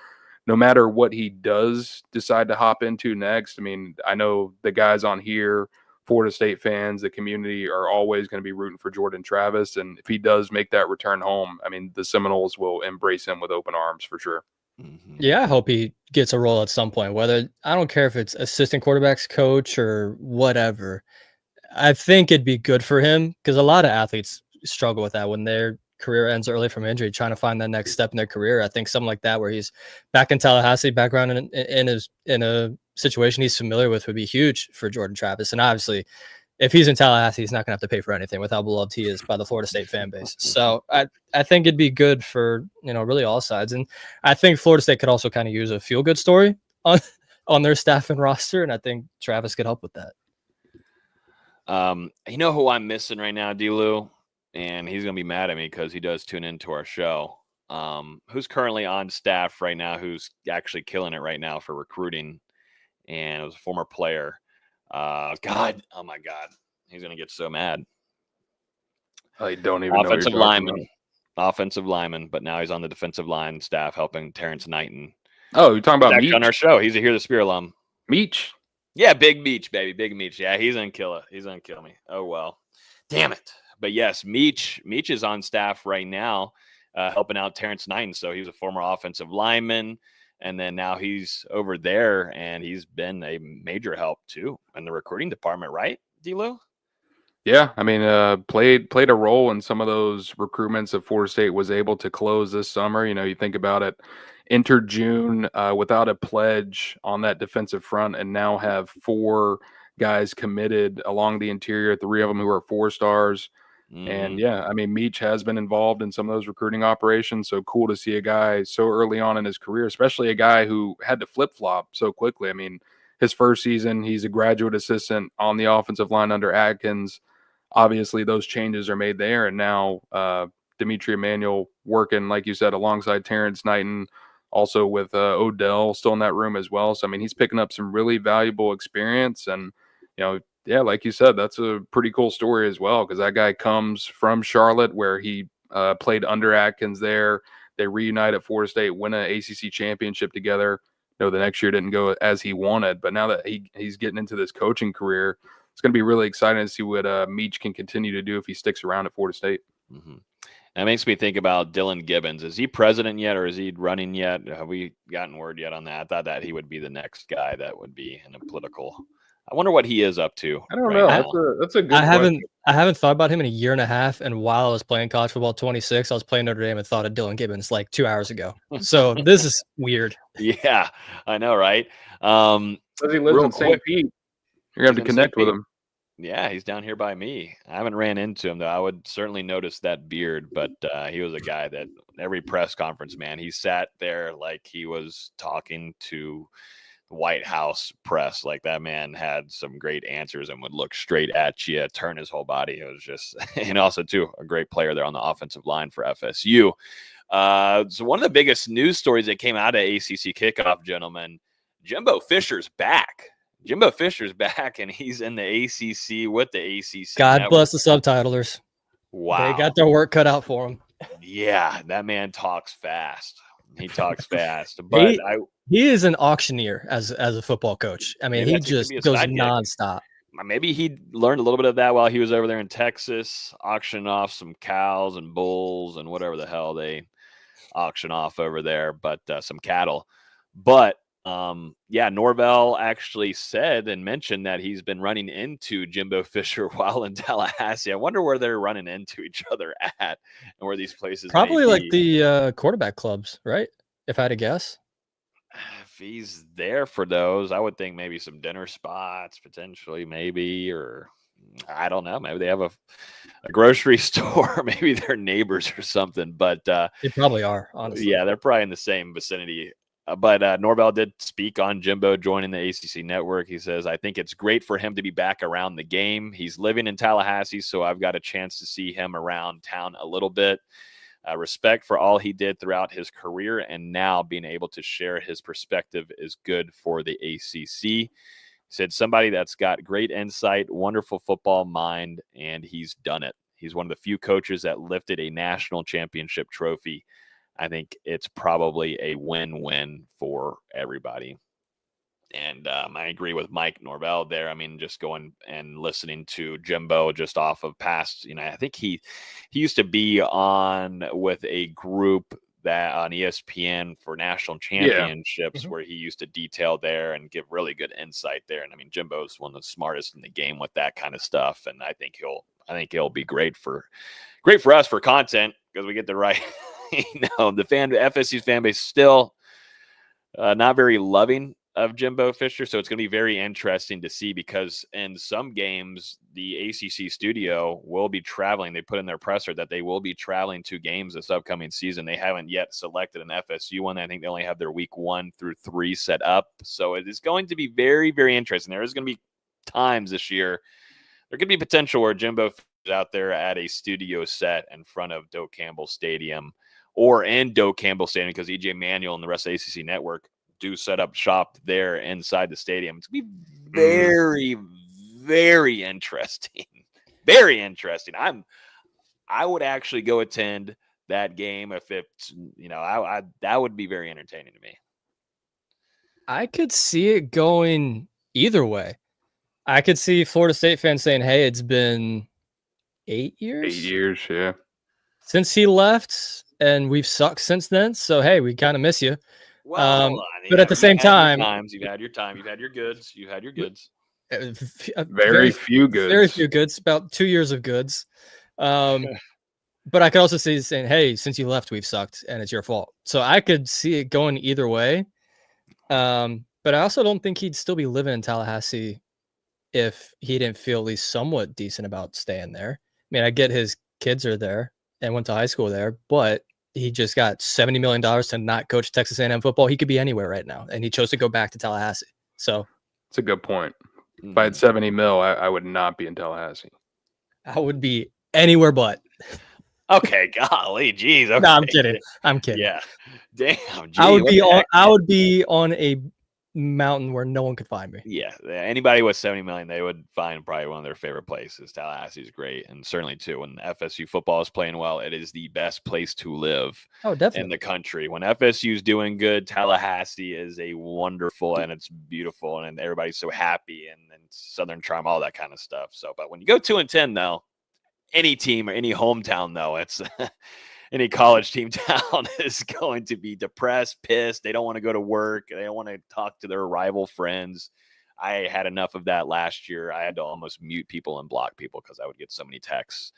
no matter what he does decide to hop into next, I mean, I know the guys on here, Florida State fans, the community, are always going to be rooting for Jordan Travis. And if he does make that return home, I mean, the Seminoles will embrace him with open arms for sure. Mm-hmm. Yeah, I hope he gets a role at some point, whether, I don't care if it's assistant quarterbacks coach or whatever. I think it'd be good for him because a lot of athletes struggle with that when their career ends early from injury, trying to find that next step in their career. I think something like that, where he's back in Tallahassee, background in a situation he's familiar with, would be huge for Jordan Travis. And obviously, if he's in Tallahassee, he's not going to have to pay for anything with how beloved he is by the Florida State fan base. So I think it'd be good for, really all sides. And I think Florida State could also kind of use a feel-good story on their staff and roster, and I think Travis could help with that. You know who I'm missing right now, D-Lou? And he's going to be mad at me because he does tune into our show. Who's currently on staff right now, who's actually killing it right now for recruiting, and it was a former player. Oh my God. He's going to get so mad. I don't even know. Offensive lineman, but now he's on the defensive line staff helping Terrence Knighton. Oh, you're talking about Meach on our show. He's a Hear the Spear alum. Meach? Yeah, Big Meach, baby. Big Meach. Yeah, he's going to kill it. He's going to kill me. Oh, well. Damn it. But yes, Meach is on staff right now helping out Terrence Knighton. So he's a former offensive lineman. And then now he's over there, and he's been a major help, too, in the recruiting department, right, D-Lou? Yeah, I mean, played a role in some of those recruitments that Florida State was able to close this summer. You think about it, entered June without a pledge on that defensive front, and now have 4 guys committed along the interior, 3 of them who are 4 stars. And yeah, I mean, Meach has been involved in some of those recruiting operations. So cool to see a guy so early on in his career, especially a guy who had to flip-flop so quickly. I mean, his first season, he's a graduate assistant on the offensive line under Adkins. Obviously, those changes are made there. And now Dimitri Emanuel working, like you said, alongside Terrence Knighton, also with Odell still in that room as well. So, I mean, he's picking up some really valuable experience. And, yeah, like you said, that's a pretty cool story as well, because that guy comes from Charlotte, where he played under Adkins there. They reunite at Florida State, win an ACC championship together. The next year didn't go as he wanted, but now that he's getting into this coaching career, it's going to be really exciting to see what Meach can continue to do if he sticks around at Florida State. Mm-hmm. That makes me think about Dylan Gibbons. Is he president yet, or is he running yet? Have we gotten word yet on that? I thought that he would be the next guy that would be in a political. I wonder what he is up to. I don't know. That's a good question. I haven't thought about him in a year and a half. And while I was playing college football 26, I was playing Notre Dame and thought of Dylan Gibbons like 2 hours ago. So this is weird. Yeah, I know, right? Because he lives in St. Pete. You're going to have to connect with him. Yeah, he's down here by me. I haven't ran into him, though. I would certainly notice that beard, but he was a guy that every press conference, man, he sat there like he was talking to the White House press. Like, that man had some great answers and would look straight at you, turn his whole body. It was just, and also, too, a great player there on the offensive line for FSU. So one of the biggest news stories that came out of ACC kickoff, gentlemen, Jimbo Fisher's back. Jimbo Fisher's back, and he's in the ACC with the ACC. God network. bless the subtitlers. Wow. They got their work cut out for them. Yeah, that man talks fast. He talks fast. But he is an auctioneer as a football coach. I mean, he just goes nonstop. Maybe he learned a little bit of that while he was over there in Texas, auctioning off some cows and bulls and whatever the hell they auction off over there, but some cattle. But yeah, Norvell actually said and mentioned that he's been running into Jimbo Fisher while in Tallahassee. I wonder where they're running into each other at and where these places probably like the quarterback clubs, right? If I had to guess. If he's there for those, I would think maybe some dinner spots potentially, maybe, or I don't know. Maybe they have a grocery store. Maybe they're neighbors or something. But they probably are, honestly. Yeah, they're probably in the same vicinity. But Norvell did speak on Jimbo joining the ACC network. He says, I think it's great for him to be back around the game. He's living in Tallahassee, so I've got a chance to see him around town a little bit. Respect for all he did throughout his career, and now being able to share his perspective is good for the ACC. He said somebody that's got great insight, wonderful football mind, and he's done it. He's one of the few coaches that lifted a national championship trophy. I think it's probably a win-win for everybody. And I agree with Mike Norvell there. I mean, just going and listening to Jimbo just off of past, I think he used to be on with a group that on ESPN for national championships where he used to detail there and give really good insight there. And I mean, Jimbo's one of the smartest in the game with that kind of stuff. And I think he'll be great for us for content because we get the right, the FSU's fan base still not very loving of Jimbo Fisher. So it's going to be very interesting to see because in some games, the ACC studio will be traveling. They put in their presser that they will be traveling to games this upcoming season. They haven't yet selected an FSU one. I think they only have their week 1 through 3 set up. So it is going to be very, very interesting. There is going to be times this year. There could be potential where Jimbo is out there at a studio set in front of Doak Campbell Stadium or in Doak Campbell Stadium because EJ Manuel and the rest of the ACC network do set up shop there inside the stadium. It's going to be very, very interesting. Very interesting. I would actually go attend that game if it's, that would be very entertaining to me. I could see it going either way. I could see Florida State fans saying, hey, it's been 8 years? 8 years, yeah. Since he left, and we've sucked since then. So, hey, we kind of miss you. Well, but at the same time, you've had your time, you've had your goods, Very few goods, about 2 years of goods. But I could also see saying, hey, since you left, we've sucked and it's your fault. So I could see it going either way. But I also don't think he'd still be living in Tallahassee if he didn't feel at least somewhat decent about staying there. I mean, I get his kids are there and went to high school there, but he just got $70 million to not coach Texas A&M football. He could be anywhere right now, and he chose to go back to Tallahassee. So it's a good point. If I had 70 mil, I would not be in Tallahassee. I would be anywhere but. Okay, golly, geez. Okay. No, I'm kidding. Yeah, damn. Gee, I would be on a mountain where no one could find me. Yeah, anybody with 70 million, they would find probably one of their favorite places. Tallahassee is great, and certainly too when FSU football is playing well, it is the best place to live. Oh, definitely. In the country. When FSU is doing good, Tallahassee is a wonderful and it's beautiful, and everybody's so happy and Southern charm, all that kind of stuff. So, but when you go 2-10, though, any team or any hometown, though, it's any college team town is going to be depressed, pissed. They don't want to go to work. They don't want to talk to their rival friends. I had enough of that last year. I had to almost mute people and block people because I would get so many texts.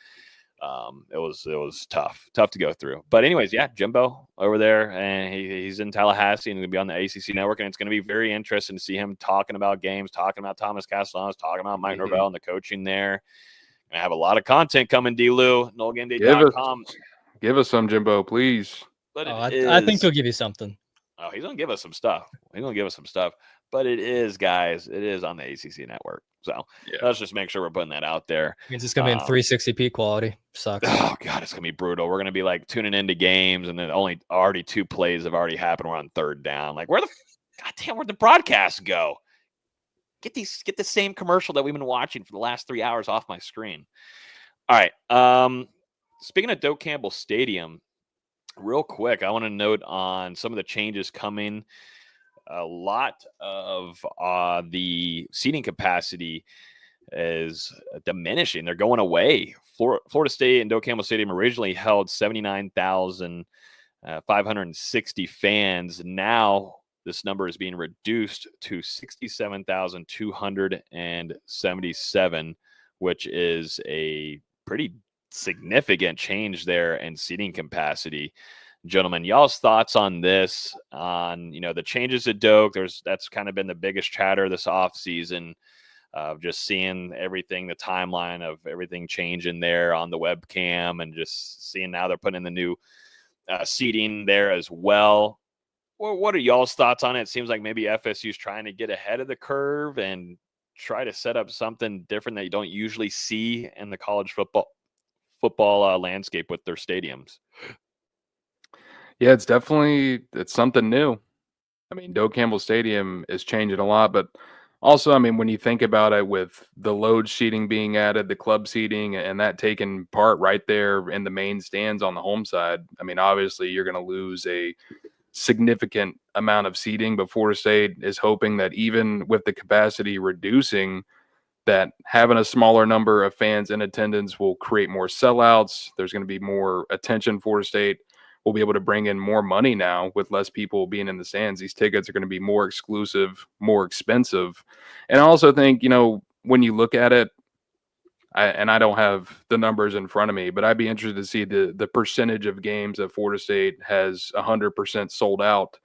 It was tough to go through. But anyways, yeah, Jimbo over there, and he's in Tallahassee and going to be on the ACC network, and it's going to be very interesting to see him talking about games, talking about Thomas Castellanos, talking about Mike Norvell and the coaching there. I have a lot of content coming, D-Lou, NoleGameday.com. Give us some, Jimbo, please. But I think he'll give you something. Oh, he's going to give us some stuff. but it is, guys. It is on the ACC network. So let's just make sure we're putting that out there. Means it's gonna be in 360p quality. Sucks. Oh God, it's gonna be brutal. We're gonna be like tuning into games, and then already 2 plays have already happened. We're on 3rd down. Like, where'd the broadcasts go? Get the same commercial that we've been watching for the last 3 hours off my screen. All right. Speaking of Doak Campbell Stadium, real quick, I want to note on some of the changes coming. A lot of the seating capacity is diminishing. They're going away. Florida State and Doak Campbell Stadium originally held 79,560 fans. Now this number is being reduced to 67,277, which is a pretty significant change there in seating capacity. Gentlemen, y'all's thoughts on this, on, the changes at Doak. That's kind of been the biggest chatter this offseason of just seeing everything, the timeline of everything changing there on the webcam, and just seeing now they're putting in the new seating there as well. Well, what are y'all's thoughts on it? It seems like maybe FSU's trying to get ahead of the curve and try to set up something different that you don't usually see in the college football landscape with their stadiums. Yeah, it's something new. I mean, Doak Campbell Stadium is changing a lot, but also, I mean, when you think about it, with the load seating being added, the club seating, and that taking part right there in the main stands on the home side, I mean, obviously you're going to lose a significant amount of seating, but Florida State is hoping that even with the capacity reducing, that having a smaller number of fans in attendance will create more sellouts. There's going to be more attention. Florida State will be able to bring in more money now with less people being in the stands. These tickets are going to be more exclusive, more expensive. And I also think, when you look at it, I don't have the numbers in front of me, but I'd be interested to see the percentage of games that Florida State has 100% sold out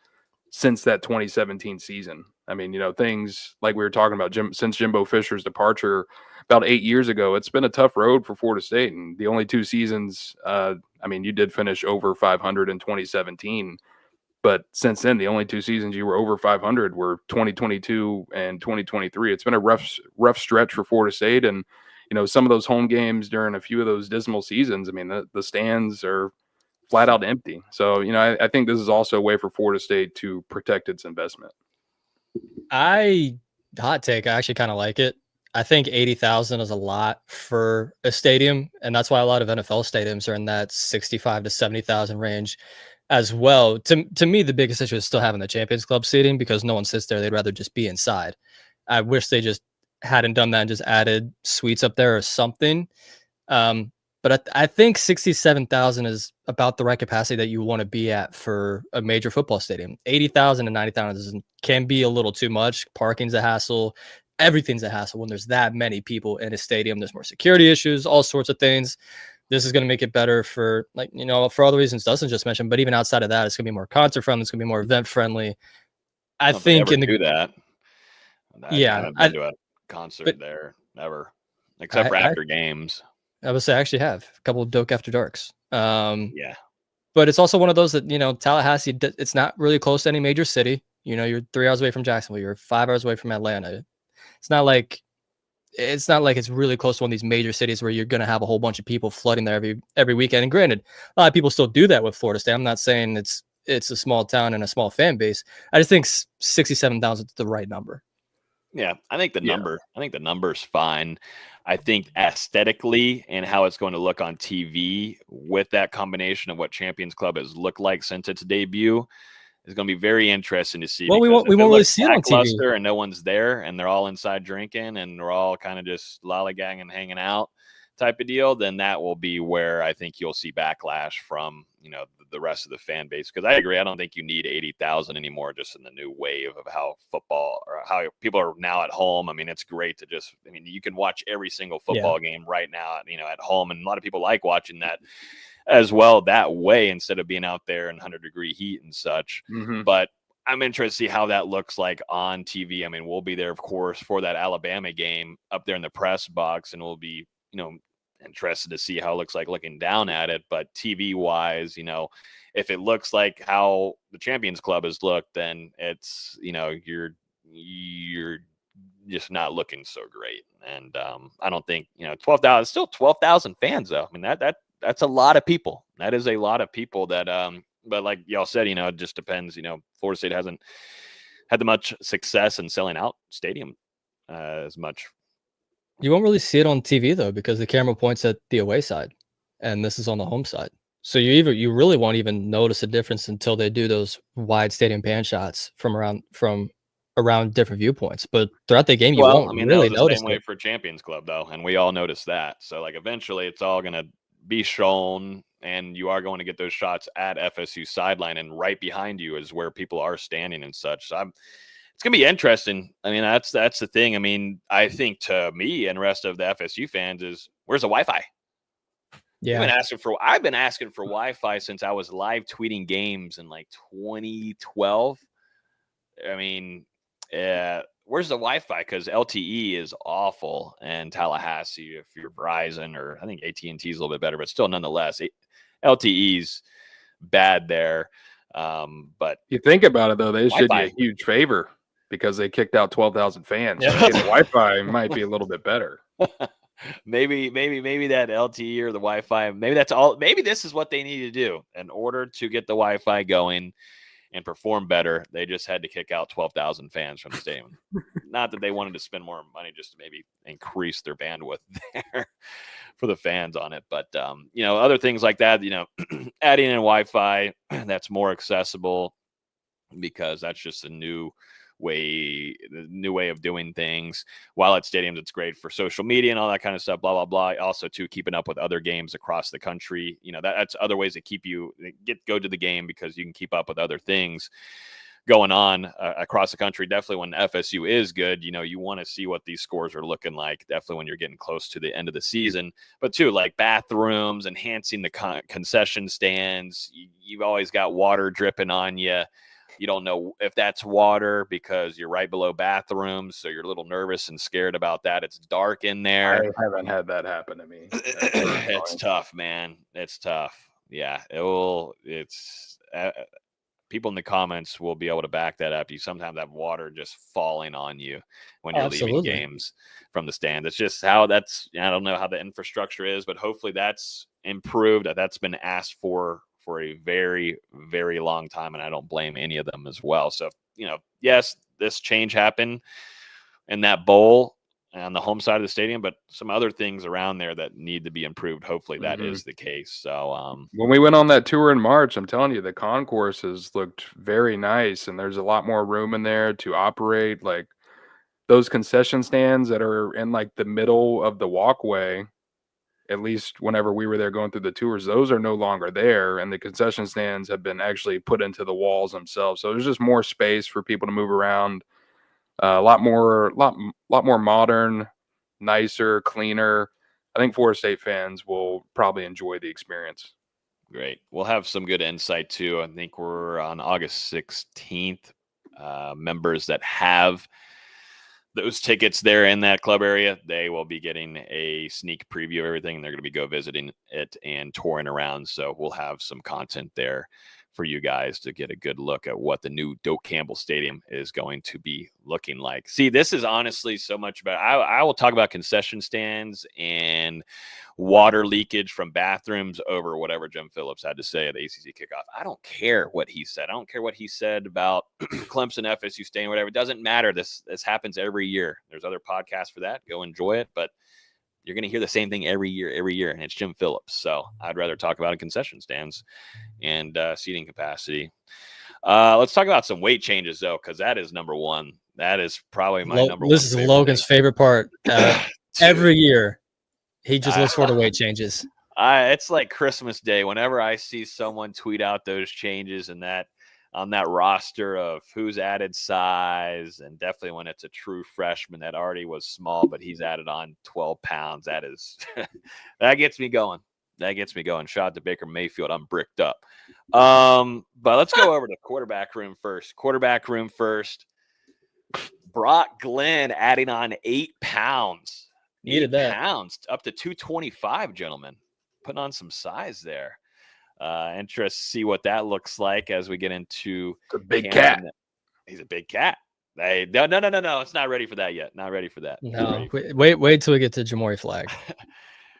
since that 2017 season. I mean, things like we were talking about, since Jimbo Fisher's departure about 8 years ago, it's been a tough road for Florida State. And the only 2 seasons, you did finish over 500 in 2017. But since then, the only 2 seasons you were over 500 were 2022 and 2023. It's been a rough stretch for Florida State. And, some of those home games during a few of those dismal seasons, I mean, the stands are flat out empty. So, I think this is also a way for Florida State to protect its investment. Hot take, I actually kind of like it. I think 80,000 is a lot for a stadium, and that's why a lot of NFL stadiums are in that 65 to 70,000 range as well. To me, the biggest issue is still having the Champions Club seating, because no one sits there. They'd rather just be inside. I wish they just hadn't done that and just added suites up there or something. But I think 67,000 is about the right capacity that you want to be at for a major football stadium. 80,000 to 90,000 can be a little too much. Parking's a hassle. Everything's a hassle when there's that many people in a stadium. There's more security issues, all sorts of things. This is going to make it better for, for all the reasons Dustin just mentioned. But even outside of that, it's going to be more concert friendly. It's going to be more event friendly. I think do that. I haven't been to a concert there ever, except for after games. I would say I actually have a couple of Doak After Darks. Yeah. But it's also one of those that, Tallahassee, it's not really close to any major city. You're 3 hours away from Jacksonville. You're 5 hours away from Atlanta. It's not like it's really close to one of these major cities where you're going to have a whole bunch of people flooding there every weekend. And granted, a lot of people still do that with Florida State. I'm not saying it's a small town and a small fan base. I just think 67,000 is the right number. Yeah, I think the number's fine. I think aesthetically and how it's going to look on TV with that combination of what Champions Club has looked like since its debut is going to be very interesting to see. Well, we won't really see it on TV. And no one's there, and they're all inside drinking, and we're all kind of just lollygagging, hanging out type of deal. Then that will be where I think you'll see backlash from the rest of the fan base. Because I agree, I don't think you need 80,000 anymore, just in the new wave of how football, or how people are now at home. I mean, it's great to you can watch every single football game right now, at home. And a lot of people like watching that as well that way, instead of being out there in 100-degree heat and such. Mm-hmm. But I'm interested to see how that looks like on TV. I mean, we'll be there, of course, for that Alabama game up there in the press box, and we'll be, interested to see how it looks like looking down at it. But TV wise, if it looks like how the Champions Club has looked, then it's, you're you're just not looking so great. And I don't think 12,000, still 12,000 fans though. I mean that's a lot of people. That is a lot of people that but like y'all said, it just depends. Florida State hasn't had the much success in selling out stadium as much. You won't really see it on TV though, because the camera points at the away side, and this is on the home side. So you really won't even notice a difference until they do those wide stadium pan shots from around different viewpoints. But throughout the game, you won't really that was notice the same way it. for Champions Club though, and we all noticed that. So like eventually, it's all gonna be shown, and you are going to get those shots at FSU sideline, and right behind you is where people are standing and such. So it's gonna be interesting. I mean, that's the thing. I mean, I think to me and the rest of the FSU fans is where's the Wi-Fi? Yeah, I've been asking for Wi-Fi since I was live tweeting games in like 2012. I mean, where's the Wi-Fi? Because LTE is awful in Tallahassee if you're Verizon, or I think AT&T is a little bit better, but still nonetheless, LTE's bad there. But you think about it though, they should Wi-Fi. do a huge favor because they kicked out 12,000 fans. Yeah. So the Wi-Fi might be a little bit better. maybe that LTE or the Wi-Fi, maybe that's all. Maybe this is what they need to do in order to get the Wi-Fi going and perform better. They just had to kick out 12,000 fans from the stadium. Not that they wanted to spend more money, just to maybe increase their bandwidth there for the fans on it. But other things like that, adding in Wi-Fi that's more accessible, because that's just a new way of doing things. While at stadiums, it's great for social media and all that kind of stuff, blah blah blah. Also to keeping up with other games across the country, that's other ways to keep you go to the game, because you can keep up with other things going on across the country. Definitely when FSU is good, you want to see what these scores are looking like, definitely when you're getting close to the end of the season. But too, like bathrooms, enhancing the concession stands. You've always got water dripping on you. You don't know if that's water because you're right below bathrooms, so you're a little nervous and scared about that. It's dark in there. I haven't had that happen to me. It's tough, man. It's tough. Yeah, it's people in the comments will be able to back that up. You sometimes have water just falling on you when you're leaving games from the stand. It's just how I don't know how the infrastructure is, but hopefully that's improved. That's been asked for a very, very long time, and I don't blame any of them as well. So, yes, this change happened in that bowl on the home side of the stadium, but some other things around there that need to be improved. Hopefully that is the case. So when we went on that tour in March, I'm telling you, the concourses looked very nice, and there's a lot more room in there to operate. Like those concession stands that are in like the middle of the walkway, at least whenever we were there going through the tours, those are no longer there, and the concession stands have been actually put into the walls themselves. So there's just more space for people to move around. A lot more modern, nicer, cleaner. I think Florida State fans will probably enjoy the experience. Great. We'll have some good insight too. I think we're on August 16th. Members that have those tickets there in that club area, they will be getting a sneak preview of everything. They're going to go visiting it and touring around. So we'll have some content there for you guys to get a good look at what the new Doak Campbell Stadium is going to be looking like. See, this is honestly so much about, I will talk about concession stands and water leakage from bathrooms over whatever Jim Phillips had to say at the ACC kickoff. I don't care what he said. I don't care what he said about Clemson, FSU staying, whatever. It doesn't matter. This happens every year. There's other podcasts for that. Go enjoy it. But you're going to hear the same thing every year, and it's Jim Phillips. So I'd rather talk about concession stands and seating capacity. Let's talk about some weight changes, though, because that is number one. That is probably my number one. This is Logan's favorite part. Every year, he just looks for the weight changes. It's like Christmas Day. Whenever I see someone tweet out those changes and that on that roster of who's added size, and definitely when it's a true freshman that already was small, but he's added on 12 pounds. That is, that gets me going. Shout out to Baker Mayfield. I'm bricked up. But let's go over to quarterback room first. Brock Glenn adding on 8 pounds. Needed that. Pounds up to 225, gentlemen. Putting on some size there. Interested to see what that looks like as we get into a big cat. He's a big cat. Hey, no. It's not ready for that yet. Not ready for that. No, wait till we get to Jamori Flag.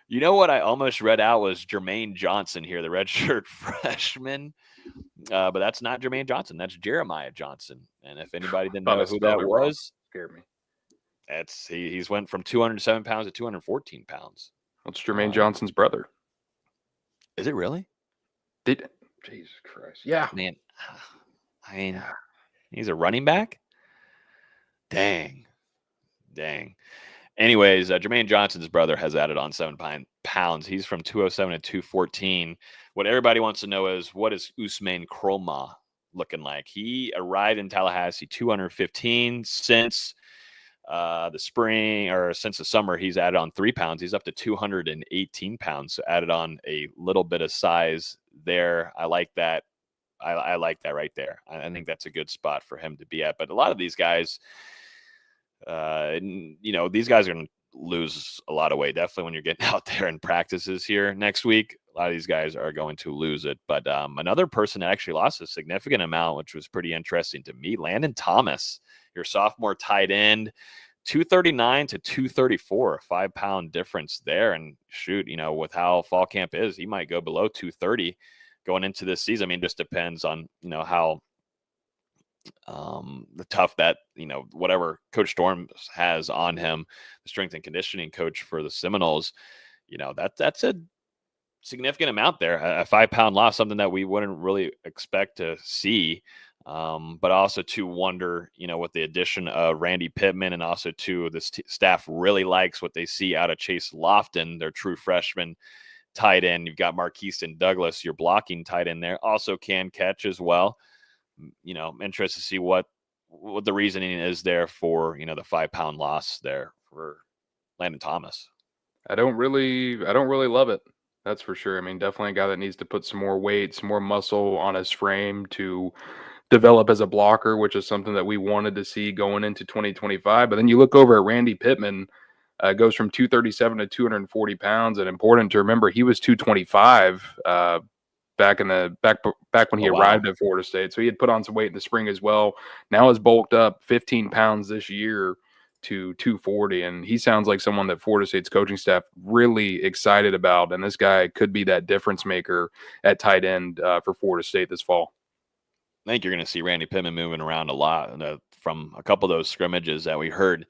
You know what I almost read out was Jermaine Johnson here, the redshirt freshman. But that's not Jermaine Johnson. That's Jeremiah Johnson. And if anybody didn't know who that was, scared me. He's went from 207 pounds to 214 pounds. What's Jermaine Johnson's brother? Is it really? Jesus Christ. Yeah. Man, I mean, he's a running back? Dang. Anyways, Jermaine Johnson's brother has added on 7 pounds. He's from 207 to 214. What everybody wants to know is, what is Usman Kroma looking like? He arrived in Tallahassee 215. Since the spring, or since the summer, he's added on 3 pounds. He's up to 218 pounds. So added on a little bit of size there. I like that. I like that right there. I think that's a good spot for him to be at. But a lot of these guys, these guys are going to lose a lot of weight. Definitely when you're getting out there in practices here next week, a lot of these guys are going to lose it. But another person that actually lost a significant amount, which was pretty interesting to me, Landon Thomas, your sophomore tight end, 239 to 234, a 5-pound difference there. And shoot, with how fall camp is, he might go below 230 going into this season. I mean, it just depends on, how the tough that, whatever Coach Storm has on him, the strength and conditioning coach for the Seminoles, that's a significant amount there. A 5-pound loss, something that we wouldn't really expect to see. But also to wonder, with the addition of Randy Pittman, and also to the staff really likes what they see out of Chase Lofton, their true freshman tight end. You've got Marquise Douglas, your blocking tight end there, also can catch as well. Interested to see what the reasoning is there for, the 5-pound loss there for Landon Thomas. I don't really love it. That's for sure. I mean, definitely a guy that needs to put some more weight, some more muscle on his frame to develop as a blocker, which is something that we wanted to see going into 2025. But then you look over at Randy Pittman, goes from 237 to 240 pounds. And important to remember, he was 225 back when he arrived at Florida State. So he had put on some weight in the spring as well. Now has bulked up 15 pounds this year to 240. And he sounds like someone that Florida State's coaching staff really excited about. And this guy could be that difference maker at tight end for Florida State this fall. I think you're going to see Randy Pittman moving around a lot. From a couple of those scrimmages that we heard,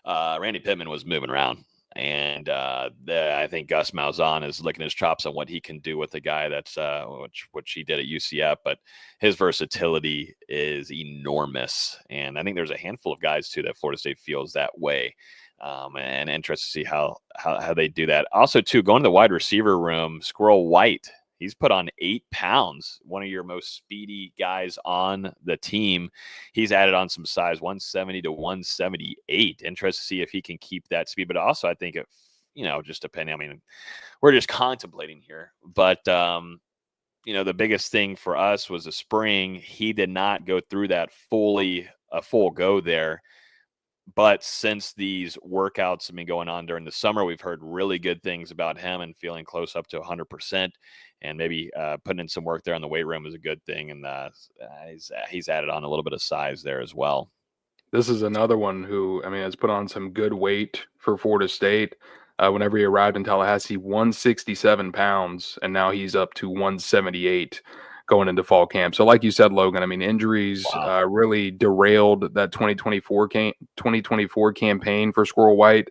Randy Pittman was moving around. And I think Gus Malzahn is licking his chops on what he can do with a guy that's which he did at UCF. But his versatility is enormous. And I think there's a handful of guys, too, that Florida State feels that way. And interested to see how they do that. Also, too, going to the wide receiver room, Squirrel White. He's put on 8 pounds, one of your most speedy guys on the team. He's added on some size, 170 to 178. Interested to see if he can keep that speed. But also, I think, just depending. I mean, we're just contemplating here. But, the biggest thing for us was the spring. He did not go through that a full go there. But since these workouts have been going on during the summer, we've heard really good things about him and feeling close up to 100%. And maybe putting in some work there on the weight room is a good thing. And he's added on a little bit of size there as well. This is another one who, has put on some good weight for Florida State. Whenever he arrived in Tallahassee, 167 pounds, and now he's up to 178 going into fall camp. So like you said, Logan, injuries really derailed that 2024 campaign for Squirrel White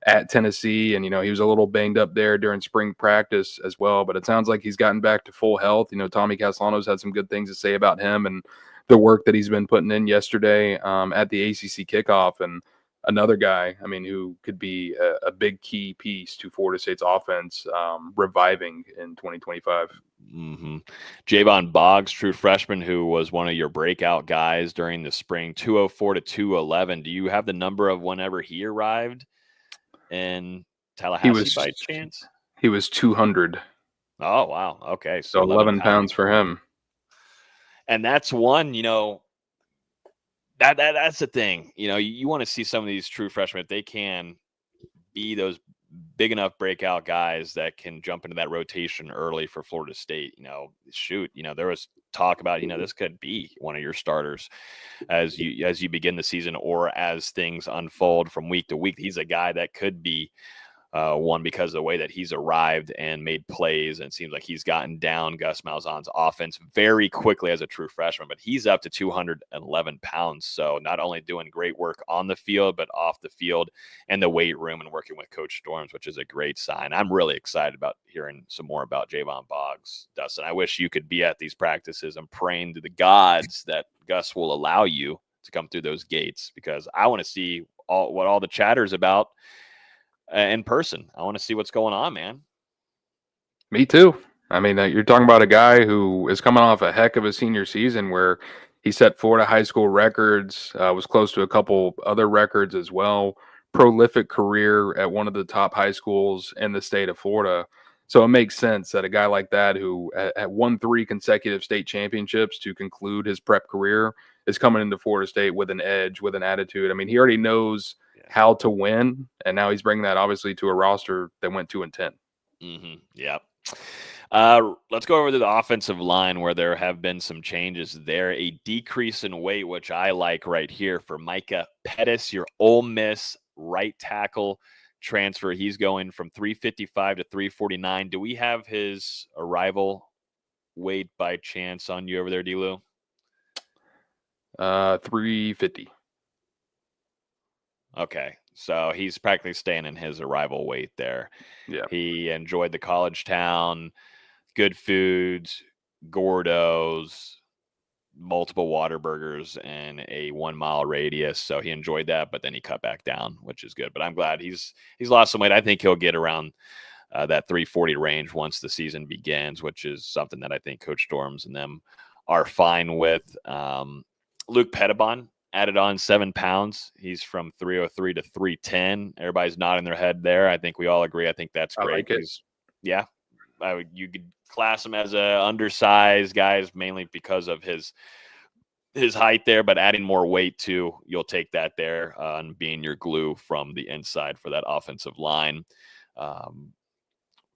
at Tennessee. And, he was a little banged up there during spring practice as well. But it sounds like he's gotten back to full health. Tommy Castellanos had some good things to say about him and the work that he's been putting in yesterday at the ACC kickoff. And another guy, who could be a big key piece to Florida State's offense reviving in 2025. Mm-hmm. Javon Boggs, true freshman, who was one of your breakout guys during the spring, 204 to 211. Do you have the number of whenever he arrived in Tallahassee by chance? He was 200. Oh, wow. Okay. So 11 pounds for him. And that's one, that's the thing. You want to see some of these true freshmen, if they can be those big enough breakout guys that can jump into that rotation early for Florida State. There was talk about, this could be one of your starters as you begin the season or as things unfold from week to week. He's a guy that could be one because of the way that he's arrived and made plays, and it seems like he's gotten down Gus Malzahn's offense very quickly as a true freshman, but he's up to 211 pounds. So not only doing great work on the field, but off the field and the weight room and working with Coach Storms, which is a great sign. I'm really excited about hearing some more about Javon Boggs, Dustin. I wish you could be at these practices. I'm praying to the gods that Gus will allow you to come through those gates, because I want to see what all the chatter is about in person. I want to see what's going on, man. Me too. I mean, you're talking about a guy who is coming off a heck of a senior season where he set Florida high school records, was close to a couple other records as well. Prolific career at one of the top high schools in the state of Florida. So it makes sense that a guy like that, who had won 3 consecutive state championships to conclude his prep career, is coming into Florida State with an edge, with an attitude. I mean, he already knows how to win, and now he's bringing that obviously to a roster that went 2-10. Yeah. Let's go over to the offensive line, where there have been some changes there. A decrease in weight, which I like right here, for Micah Pettis, your Ole Miss right tackle transfer. He's going from 355 to 349. Do we have his arrival weight by chance on you over there, D-Lou? 350. Okay, so he's practically staying in his arrival weight there. Yeah. He enjoyed the college town, good foods, Gordos, multiple Whataburgers, and a 1 mile radius. So he enjoyed that, but then he cut back down, which is good. But I'm glad he's lost some weight. I think he'll get around that 340 range once the season begins, which is something that I think Coach Storms and them are fine with. Luke Pettibon added on 7 pounds. He's from 303 to 310. Everybody's nodding their head there. I think we all agree. I think that's great. I like it. You could class him as a undersized guys, mainly because of his height there, but adding more weight too, you'll take that there and being your glue from the inside for that offensive line.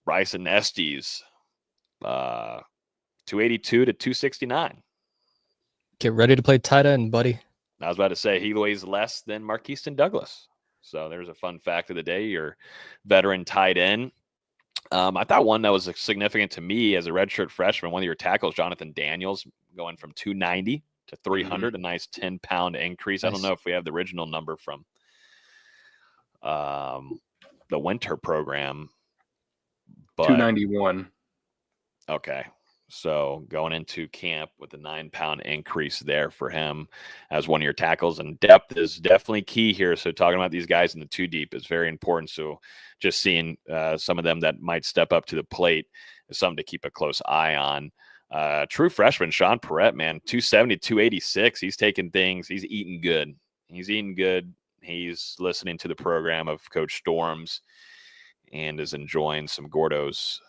Bryson Estes, 282 to 269. Get ready to play tight end, buddy. I was about to say he weighs less than Marquiston Douglas. So there's a fun fact of the day, your veteran tight end. I thought one that was significant to me as a redshirt freshman, one of your tackles, Jonathan Daniels, going from 290 to 300, a nice 10-pound increase. Nice. I don't know if we have the original number from the winter program. But 291. Okay. So going into camp with a 9-pound increase there for him as one of your tackles, and depth is definitely key here. So talking about these guys in the 2 deep is very important. So just seeing some of them that might step up to the plate is something to keep a close eye on. True freshman Sean Perrette, man, 270, 286. He's taking things. He's eating good. He's listening to the program of Coach Storms and is enjoying some Gordos.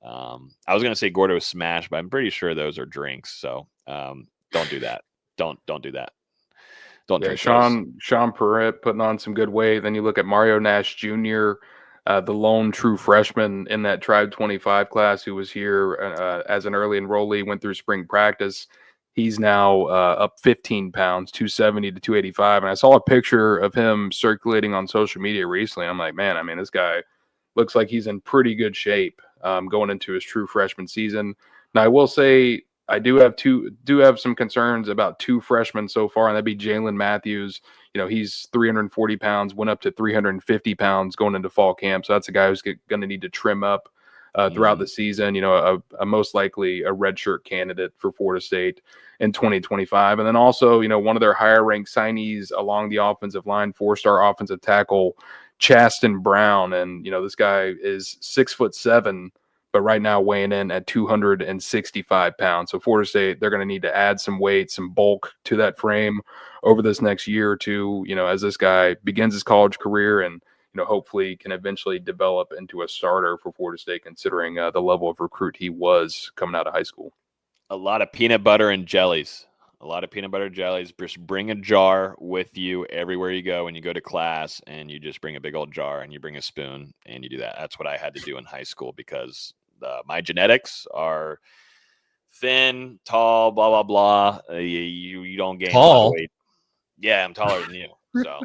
I was going to say Gordo Smash, but I'm pretty sure those are drinks. So don't do that. Don't do that. Don't drink Sean Perrette putting on some good weight. Then you look at Mario Nash Jr., the lone true freshman in that Tribe 25 class who was here as an early enrollee, went through spring practice. He's now up 15 pounds, 270 to 285. And I saw a picture of him circulating on social media recently. I'm like, man, I mean, this guy looks like he's in pretty good shape going into his true freshman season. Now, I will say I do have some concerns about 2 freshmen so far, and that'd be Jalen Matthews. You know, he's 340 pounds, went up to 350 pounds going into fall camp. So that's a guy who's going to need to trim up throughout the season. You know, a most likely a redshirt candidate for Florida State in 2025. And then also, you know, one of their higher ranked signees along the offensive line, 4-star offensive tackle Chasten Brown. And, you know, this guy is 6'7", but right now weighing in at 265 pounds. So Florida State, they're going to need to add some weight, some bulk to that frame over this next year or two, you know, as this guy begins his college career and, you know, hopefully can eventually develop into a starter for Florida State, considering the level of recruit he was coming out of high school. A lot of peanut butter and jellies A lot of peanut butter jellies. Just bring a jar with you everywhere you go when you go to class, and you just bring a big old jar and you bring a spoon and you do that. That's what I had to do in high school because my genetics are thin, tall, blah, blah, blah. You don't gain a lot of Tall? weight. Yeah, I'm taller than you. So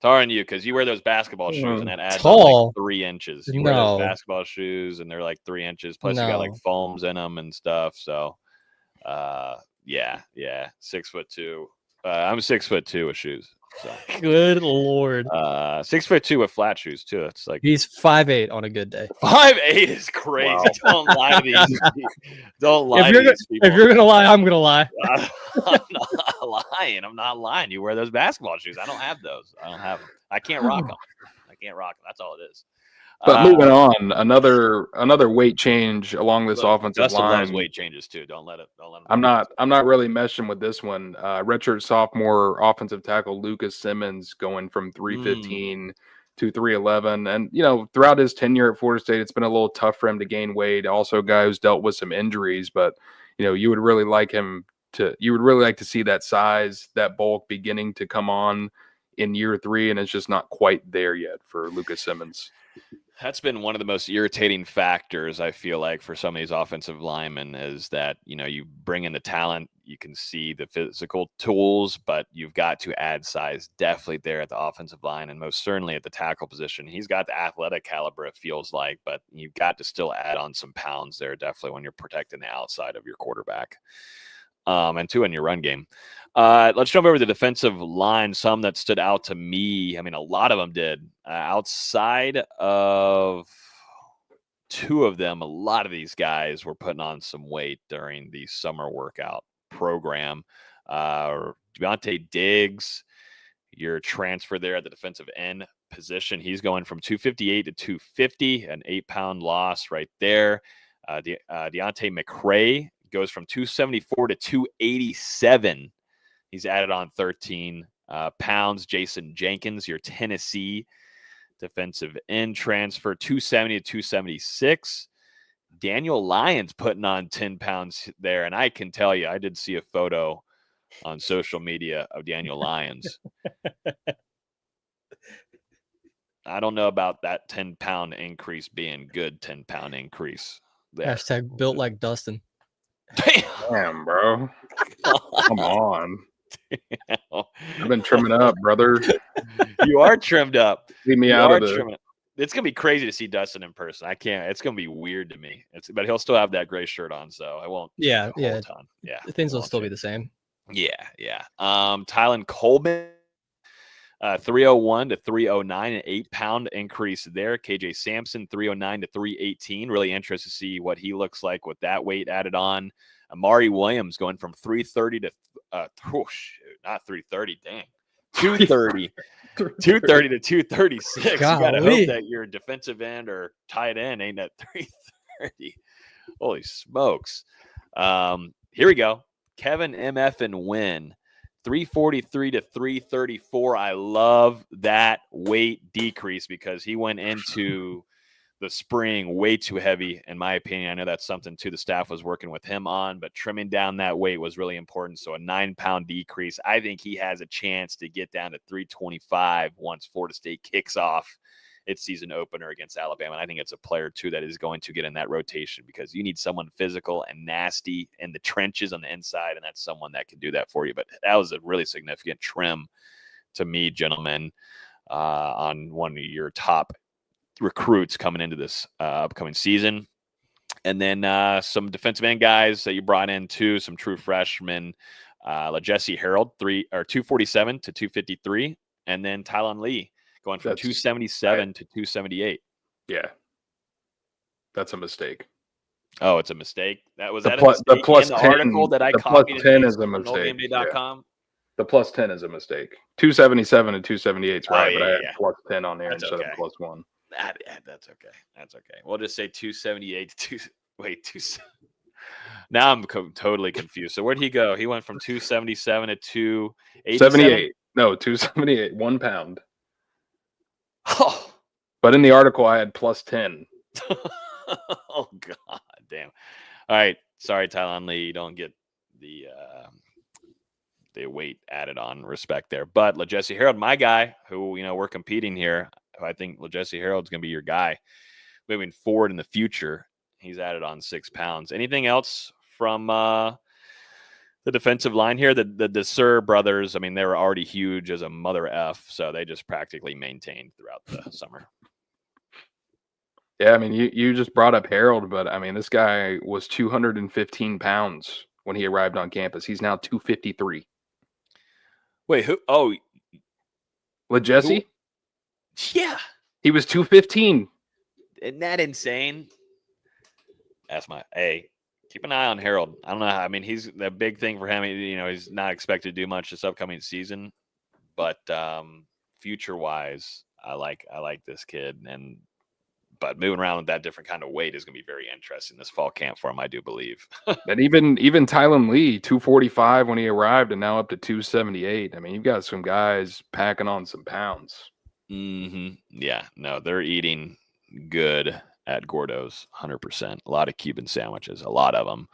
taller than you because you wear those basketball shoes and that adds on like Tall? 3 inches. You wear No. those basketball shoes and they're like 3 inches. Plus you got like No. foams in them and stuff. So yeah, 6'2". I'm 6'2" with shoes. So Good Lord. 6'2" with flat shoes too. It's like He's 5'8" on a good day. 5'8" is crazy. Wow. Don't lie to these. Don't lie If to these people. you're gonna lie, I'm gonna lie. I'm not lying. I'm not lying. You wear those basketball shoes. I don't have those. I don't have them. I can't rock them. That's all it is. But moving on, another weight change along this offensive Dustin line. loves weight changes too. Don't let him. I'm not really meshing with this one. Redshirt sophomore offensive tackle Lucas Simmons going from 315 to 311, and throughout his tenure at Florida State, it's been a little tough for him to gain weight. Also, a guy who's dealt with some injuries, but you would really like to see that size, that bulk beginning to come on in year 3, and it's just not quite there yet for Lucas Simmons. That's been one of the most irritating factors, I feel like, for some of these offensive linemen is that, you bring in the talent, you can see the physical tools, but you've got to add size definitely there at the offensive line and most certainly at the tackle position. He's got the athletic caliber, it feels like, but you've got to still add on some pounds there, definitely when you're protecting the outside of your quarterback. And 2 in your run game. Let's jump over to the defensive line. Some that stood out to me. I mean, a lot of them did. Outside of 2 of them, a lot of these guys were putting on some weight during the summer workout program. Deontay Diggs, your transfer there at the defensive end position, he's going from 258 to 250, an 8-pound loss right there. Deontay McCray goes from 274 to 287. He's added on 13 pounds. Jason Jenkins, your Tennessee defensive end transfer, 270 to 276. Daniel Lyons putting on 10 pounds there. And I can tell you, I did see a photo on social media of Daniel Lyons. I don't know about that 10-pound increase being good 10-pound increase there. Hashtag built like Dustin. Damn, bro. Come on. I've been trimming up, brother. You are trimmed up. Leave me out of the. It's gonna be crazy to see Dustin in person. I can't. It's gonna be weird to me. But he'll still have that gray shirt on, so I won't. Yeah. Yeah. Things will still be the same. Yeah. Tylen Coleman, 301 to 309, an 8-pound increase there. KJ Sampson, 309 to 318. Really interested to see what he looks like with that weight added on. Amari Williams going from 330 to not 330, dang, 230, 230 to 236. You gotta hope that your defensive end or tight end ain't at 330. Holy smokes! Here we go. Kevin MF and Wynn, 343 to 334. I love that weight decrease because he went into the spring way too heavy, in my opinion. I know that's something too the staff was working with him on, but trimming down that weight was really important. So a 9-pound decrease. I think he has a chance to get down to 325 once Florida State kicks off its season opener against Alabama. And I think it's a player too that is going to get in that rotation because you need someone physical and nasty in the trenches on the inside, and that's someone that can do that for you. But that was a really significant trim to me, gentlemen, on one of your top recruits coming into this upcoming season. And then some defensive end guys that you brought in too, some true freshmen, Jesse Harold, 247 to 253, and then Tylon Lee going from 277 to 278. Yeah, that's a mistake. Oh, it's a mistake. That was the that plus, a mistake the plus in the 10, article that I the copied. Plus 10 is a mistake. NoleGameday.com. The plus 10 is a mistake. 277 and 278 is right, but I had plus 10 on there instead of plus 1. That's okay. That's okay. We'll just say 278 to Now I'm totally confused. So where'd he go? He went from 277 to 278. No, 278, 1 pound. Oh. But in the article, I had plus 10. Oh, God damn. All right. Sorry, Tylon Lee. You don't get the the weight added on respect there. But LaJesse Harold, my guy, who we're competing here, who I think LaJesse Harold's going to be your guy moving forward in the future. He's added on 6 pounds. Anything else from the defensive line here? The Desir brothers, I mean, they were already huge as a mother F, so they just practically maintained throughout the summer. Yeah, I mean, you just brought up Harold, but I mean, this guy was 215 pounds when he arrived on campus. He's now 253. Wait, who? Oh, LaJesse? Yeah. He was 215. Isn't that insane? That's keep an eye on Harold. I don't know how, I mean, he's the big thing for him. He's not expected to do much this upcoming season, but future wise, I like this kid. But moving around with that different kind of weight is going to be very interesting this fall camp for him, I do believe. And even Tylen Lee, 245 when he arrived, and now up to 278. I mean, you've got some guys packing on some pounds. Mm-hmm. Yeah, no, they're eating good at Gordo's, 100%. A lot of Cuban sandwiches, a lot of them.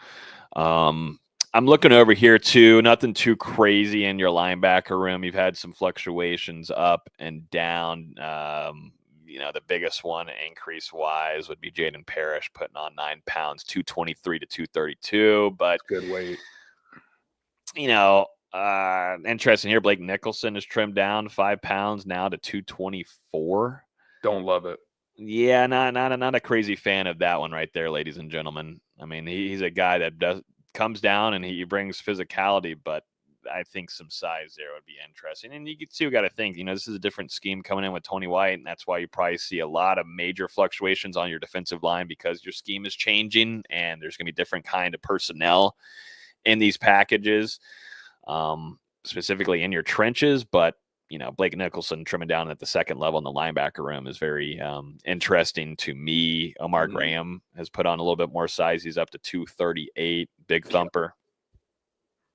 I'm looking over here too. Nothing too crazy in your linebacker room. You've had some fluctuations up and down. The biggest one increase-wise would be Jaden Parrish putting on 9 pounds, 223 to 232. But good weight. Interesting here. Blake Nicholson is trimmed down 5 pounds now to 224. Don't love it. Yeah, not a crazy fan of that one right there, ladies and gentlemen. I mean, he's a guy that comes down and he brings physicality, but I think some size there would be interesting. And you still got to think, this is a different scheme coming in with Tony White, and that's why you probably see a lot of major fluctuations on your defensive line because your scheme is changing and there's going to be different kind of personnel in these packages, specifically in your trenches. But, Blake Nicholson trimming down at the second level in the linebacker room is very interesting to me. Omar Graham has put on a little bit more size. He's up to 238, big thumper.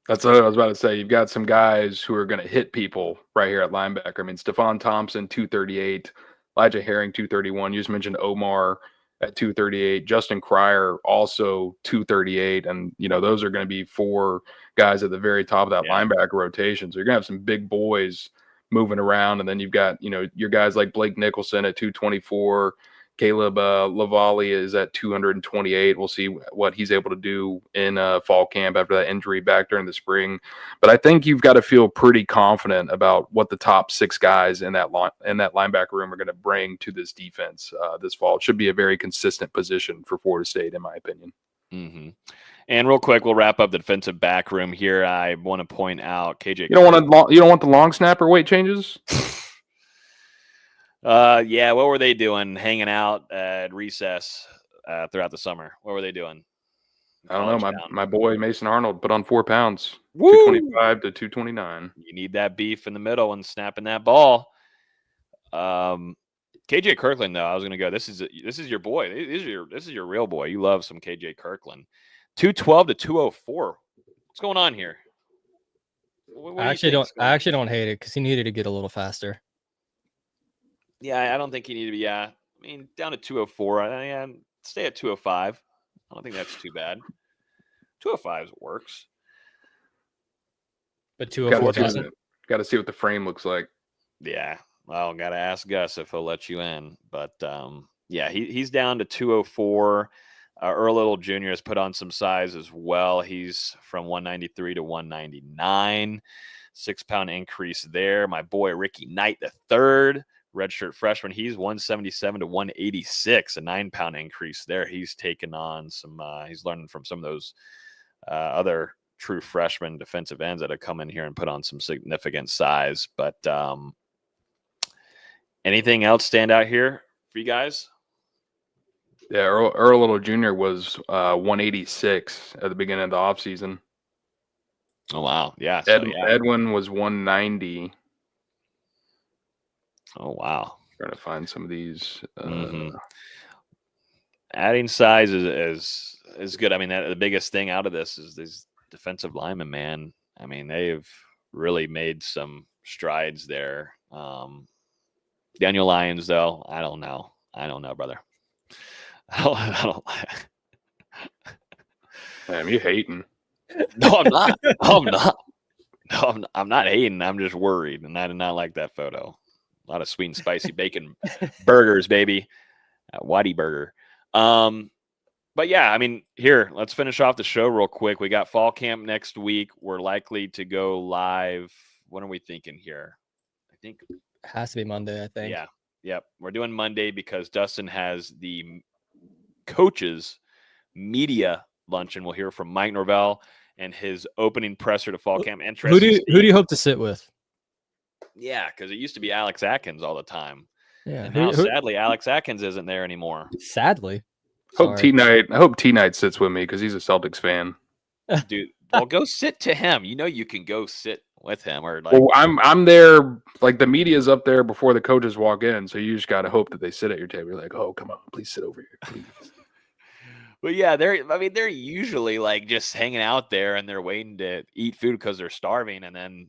That's what I was about to say. You've got some guys who are going to hit people right here at linebacker. I mean, Stephon Thompson, 238. Elijah Herring, 231. You just mentioned Omar at 238. Justin Cryer, also 238. And, those are going to be 4 guys at the very top of that linebacker rotation. So you're going to have some big boys moving around. And then you've got, your guys like Blake Nicholson at 224. Caleb Lavalley is at 228. We'll see what he's able to do in fall camp after that injury back during the spring. But I think you've got to feel pretty confident about what the top 6 guys in that linebacker room are going to bring to this defense this fall. It should be a very consistent position for Florida State, in my opinion. Mm-hmm. And real quick, we'll wrap up the defensive back room here. I want to point out KJ. You don't want the long snapper weight changes? Yeah, what were they doing hanging out at recess throughout the summer? What were they doing? I don't know. My boy Mason Arnold put on 4 pounds, Woo! 225 to 229. You need that beef in the middle and snapping that ball. KJ Kirkland, though, I was going to go. This is your boy. This is your real boy. You love some KJ Kirkland. 212 to 204. What's going on here? I actually don't hate it because he needed to get a little faster. Yeah, I don't think he needed to be. I mean, down to 204. Stay at 205. I don't think that's too bad. 205 works. But 204 doesn't. Got to see what the frame looks like. Yeah. Well, got to ask Gus if he'll let you in. But, he's down to 204. Earl Little Jr. has put on some size as well. He's from 193 to 199. 6-pound increase there. My boy Ricky Knight III. Redshirt freshman, he's 177 to 186, a 9-pound increase there. He's taken on some, he's learning from some of those other true freshman defensive ends that have come in here and put on some significant size. But anything else stand out here for you guys? Yeah, Earl Little Jr. was 186 at the beginning of the offseason. Oh, wow. Yeah. Edwin was 190. Oh, wow. Trying to find some of these. Adding size is good. I mean, the biggest thing out of this is these defensive linemen, man. I mean, they've really made some strides there. Daniel Lyons, though, I don't know, brother. I don't. Damn, you hating. No, I'm not. No, I'm not hating. I'm just worried, and I did not like that photo. A lot of sweet and spicy bacon burgers, baby. Whitey burger. But yeah, I mean, here, let's finish off the show real quick. We got fall camp next week. We're likely to go live. What are we thinking here? I think Has to be Monday, I think. Yeah. Yep. We're doing Monday because Dustin has the coaches media luncheon. We'll hear from Mike Norvell and his opening presser to fall camp. Who do you hope to sit with? Yeah, because it used to be Alex Atkins all the time. Yeah. And now, sadly, Alex Atkins isn't there anymore. Sadly. I hope T Knight sits with me because he's a Celtics fan. Dude, well, go sit to him. You know you can go sit with him, or like. Well, I'm there. Like the media's up there before the coaches walk in, so you just gotta hope that they sit at your table. You're like, oh, come on, please sit over here, please. But yeah, they're usually like just hanging out there and they're waiting to eat food because they're starving, and then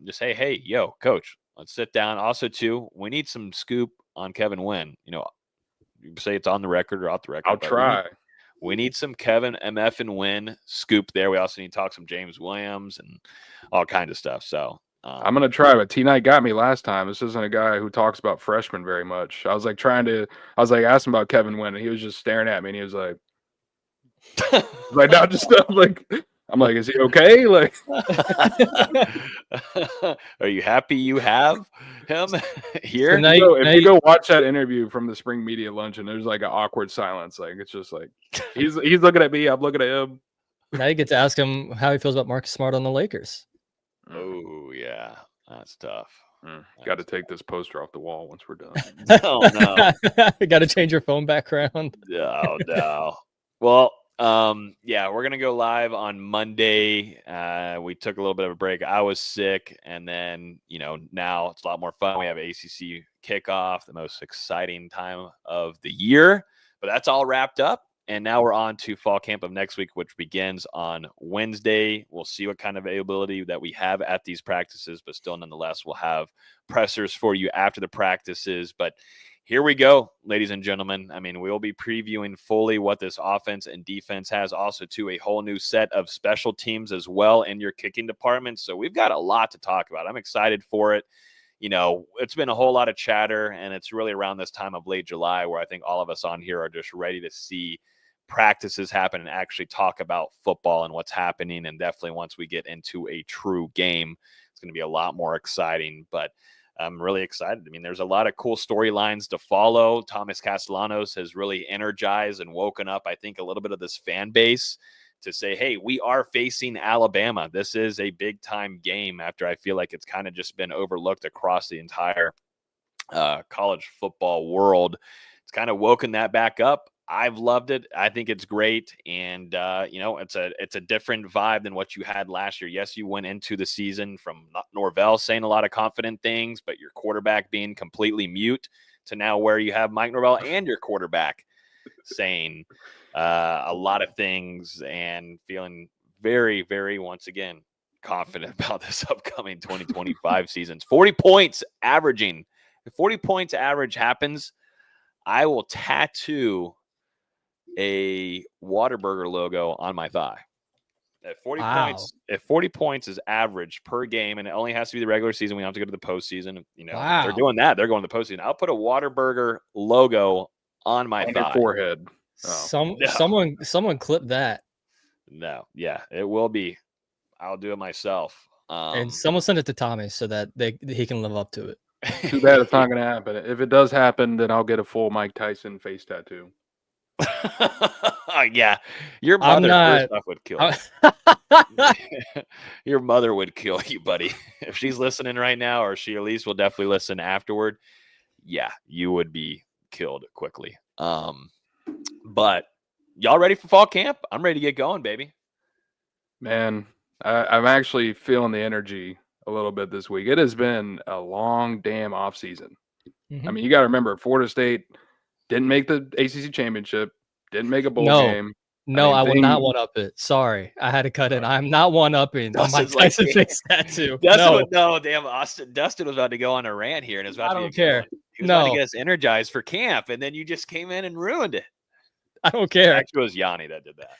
just say, hey, yo, coach, let's sit down. Also, too, we need some scoop on Kevin Wynn. You say it's on the record or off the record. I'll try. We need some Kevin MF and Wynn scoop there. We also need to talk some James Williams and all kinds of stuff. So I'm gonna try, but T Knight got me last time. This isn't a guy who talks about freshmen very much. I was like asking about Kevin Wynn, and he was just staring at me, and he was like, not just stuff like. I'm like, is he okay? Like, are you happy you have him here? If you go watch that interview from the spring media luncheon, there's like an awkward silence. Like it's just like he's looking at me, I'm looking at him. Now you get to ask him how he feels about Marcus Smart on the Lakers. Oh yeah, that's tough. Got to take this poster off the wall once we're done. Oh no, got to change your phone background. No. Well. Yeah, we're gonna go live on Monday. We took a little bit of a break. I was sick, and then now it's a lot more fun. We have ACC kickoff, the most exciting time of the year. But that's all wrapped up, and now we're on to fall camp of next week, which begins on Wednesday. We'll see what kind of availability that we have at these practices, but still, nonetheless, we'll have pressers for you after the practices. But here we go, ladies and gentlemen. I mean, we'll be previewing fully what this offense and defense has. Also, to a whole new set of special teams as well in your kicking department. So we've got a lot to talk about. I'm excited for it. It's been a whole lot of chatter, and it's really around this time of late July where I think all of us on here are just ready to see practices happen and actually talk about football and what's happening. And definitely once we get into a true game, it's going to be a lot more exciting. But I'm really excited. I mean, there's a lot of cool storylines to follow. Thomas Castellanos has really energized and woken up, I think, a little bit of this fan base to say, hey, we are facing Alabama. This is a big time game, after I feel like it's kind of just been overlooked across the entire college football world. It's kind of woken that back up. I've loved it. I think it's great. And, it's a different vibe than what you had last year. Yes, you went into the season from Norvell saying a lot of confident things, but your quarterback being completely mute, to now where you have Mike Norvell and your quarterback saying a lot of things and feeling very, very, once again, confident about this upcoming 2025 seasons. 40 points averaging. If 40 points average happens, I will tattoo a Whataburger logo on my thigh. At 40 points is average per game, and it only has to be the regular season. We don't have to go to the postseason. They're doing that. They're going to the postseason. I'll put a Whataburger logo on my thigh. Your forehead. Oh. Someone clip that. No, yeah, it will be. I'll do it myself. And someone send it to Tommy so that he can live up to it. Too bad it's not going to happen. If it does happen, then I'll get a full Mike Tyson face tattoo. Yeah, your mother first off would kill you. Your mother would kill you, buddy. If she's listening right now, or she at least will definitely listen afterward, yeah, you would be killed quickly. But y'all ready for fall camp? I'm ready to get going, baby. Man, I'm actually feeling the energy a little bit this week. It has been a long damn off season. I mean, you got to remember, Florida State didn't make the ACC championship, didn't make a bowl game. No, I will not one-up it. Sorry, I had to cut in. I'm not one-upping on Mike Tyson face tattoo. Austin. Dustin was about to go on a rant here, and I don't care. He was about to get us energized for camp, and then you just came in and ruined it. I don't care. Actually, it was Yanni that did that.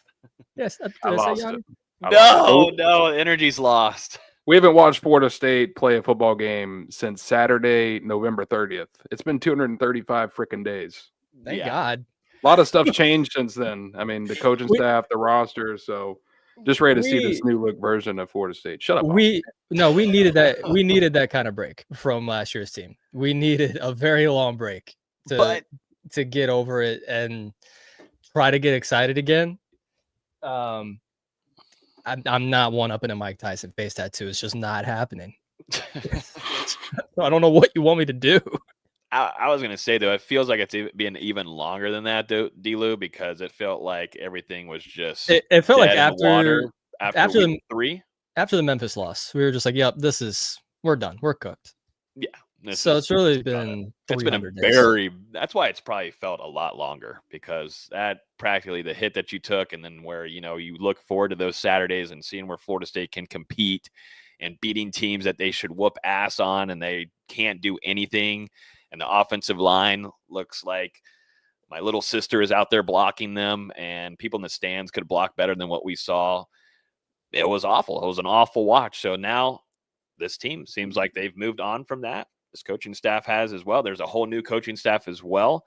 Yes, I lost it. No, the energy's lost. We haven't watched Florida State play a football game since Saturday, November 30th. It's been 235 freaking days. Thank God. A lot of stuff changed since then. I mean, the coaching staff, the roster. So just ready to see this new look version of Florida State. Shut up. We needed that. We needed that kind of break from last year's team. We needed a very long break to get over it and try to get excited again. I'm not one-upping a Mike Tyson face tattoo. It's just not happening. I don't know what you want me to do. I was going to say, though, it feels like it's been even longer than that, D-Lou, because it felt like everything was just it felt like after week 3. After the Memphis loss, we were just like, yep, we're done. We're cooked. Yeah. It's really been 300 days. That's why it's probably felt a lot longer, because that practically the hit that you took, and then where, you look forward to those Saturdays and seeing where Florida State can compete and beating teams that they should whoop ass on and they can't do anything. And the offensive line looks like my little sister is out there blocking them, and people in the stands could block better than what we saw. It was awful. It was an awful watch. So now this team seems like they've moved on from that. This coaching staff has as well. There's a whole new coaching staff as well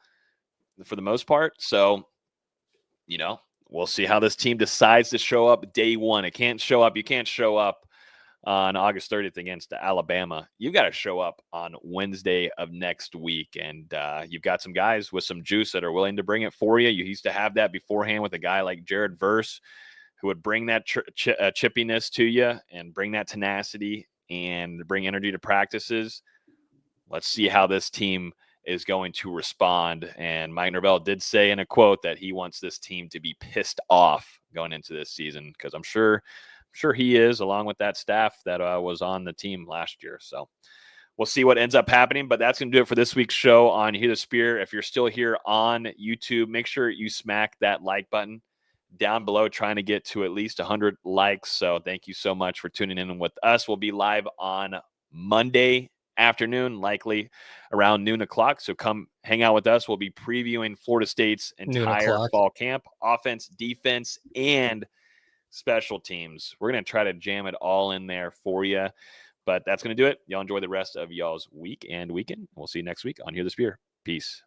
for the most part. So, we'll see how this team decides to show up day one. You can't show up on August 30th against Alabama. You've got to show up on Wednesday of next week. And you've got some guys with some juice that are willing to bring it for you. You used to have that beforehand with a guy like Jared Verse, who would bring that chippiness to you and bring that tenacity and bring energy to practices. Let's see how this team is going to respond. And Mike Norvell did say in a quote that he wants this team to be pissed off going into this season, because I'm sure he is, along with that staff that was on the team last year. So we'll see what ends up happening. But that's going to do it for this week's show on Hear the Spear. If you're still here on YouTube, make sure you smack that like button down below, trying to get to at least 100 likes. So thank you so much for tuning in with us. We'll be live on Monday afternoon, likely around noon o'clock. So come hang out with us. We'll be previewing Florida State's entire fall camp, offense, defense, and special teams. We're going to try to jam it all in there for you. But that's going to do it. Y'all enjoy the rest of y'all's week and weekend. We'll see you next week on Hear the Spear. Peace.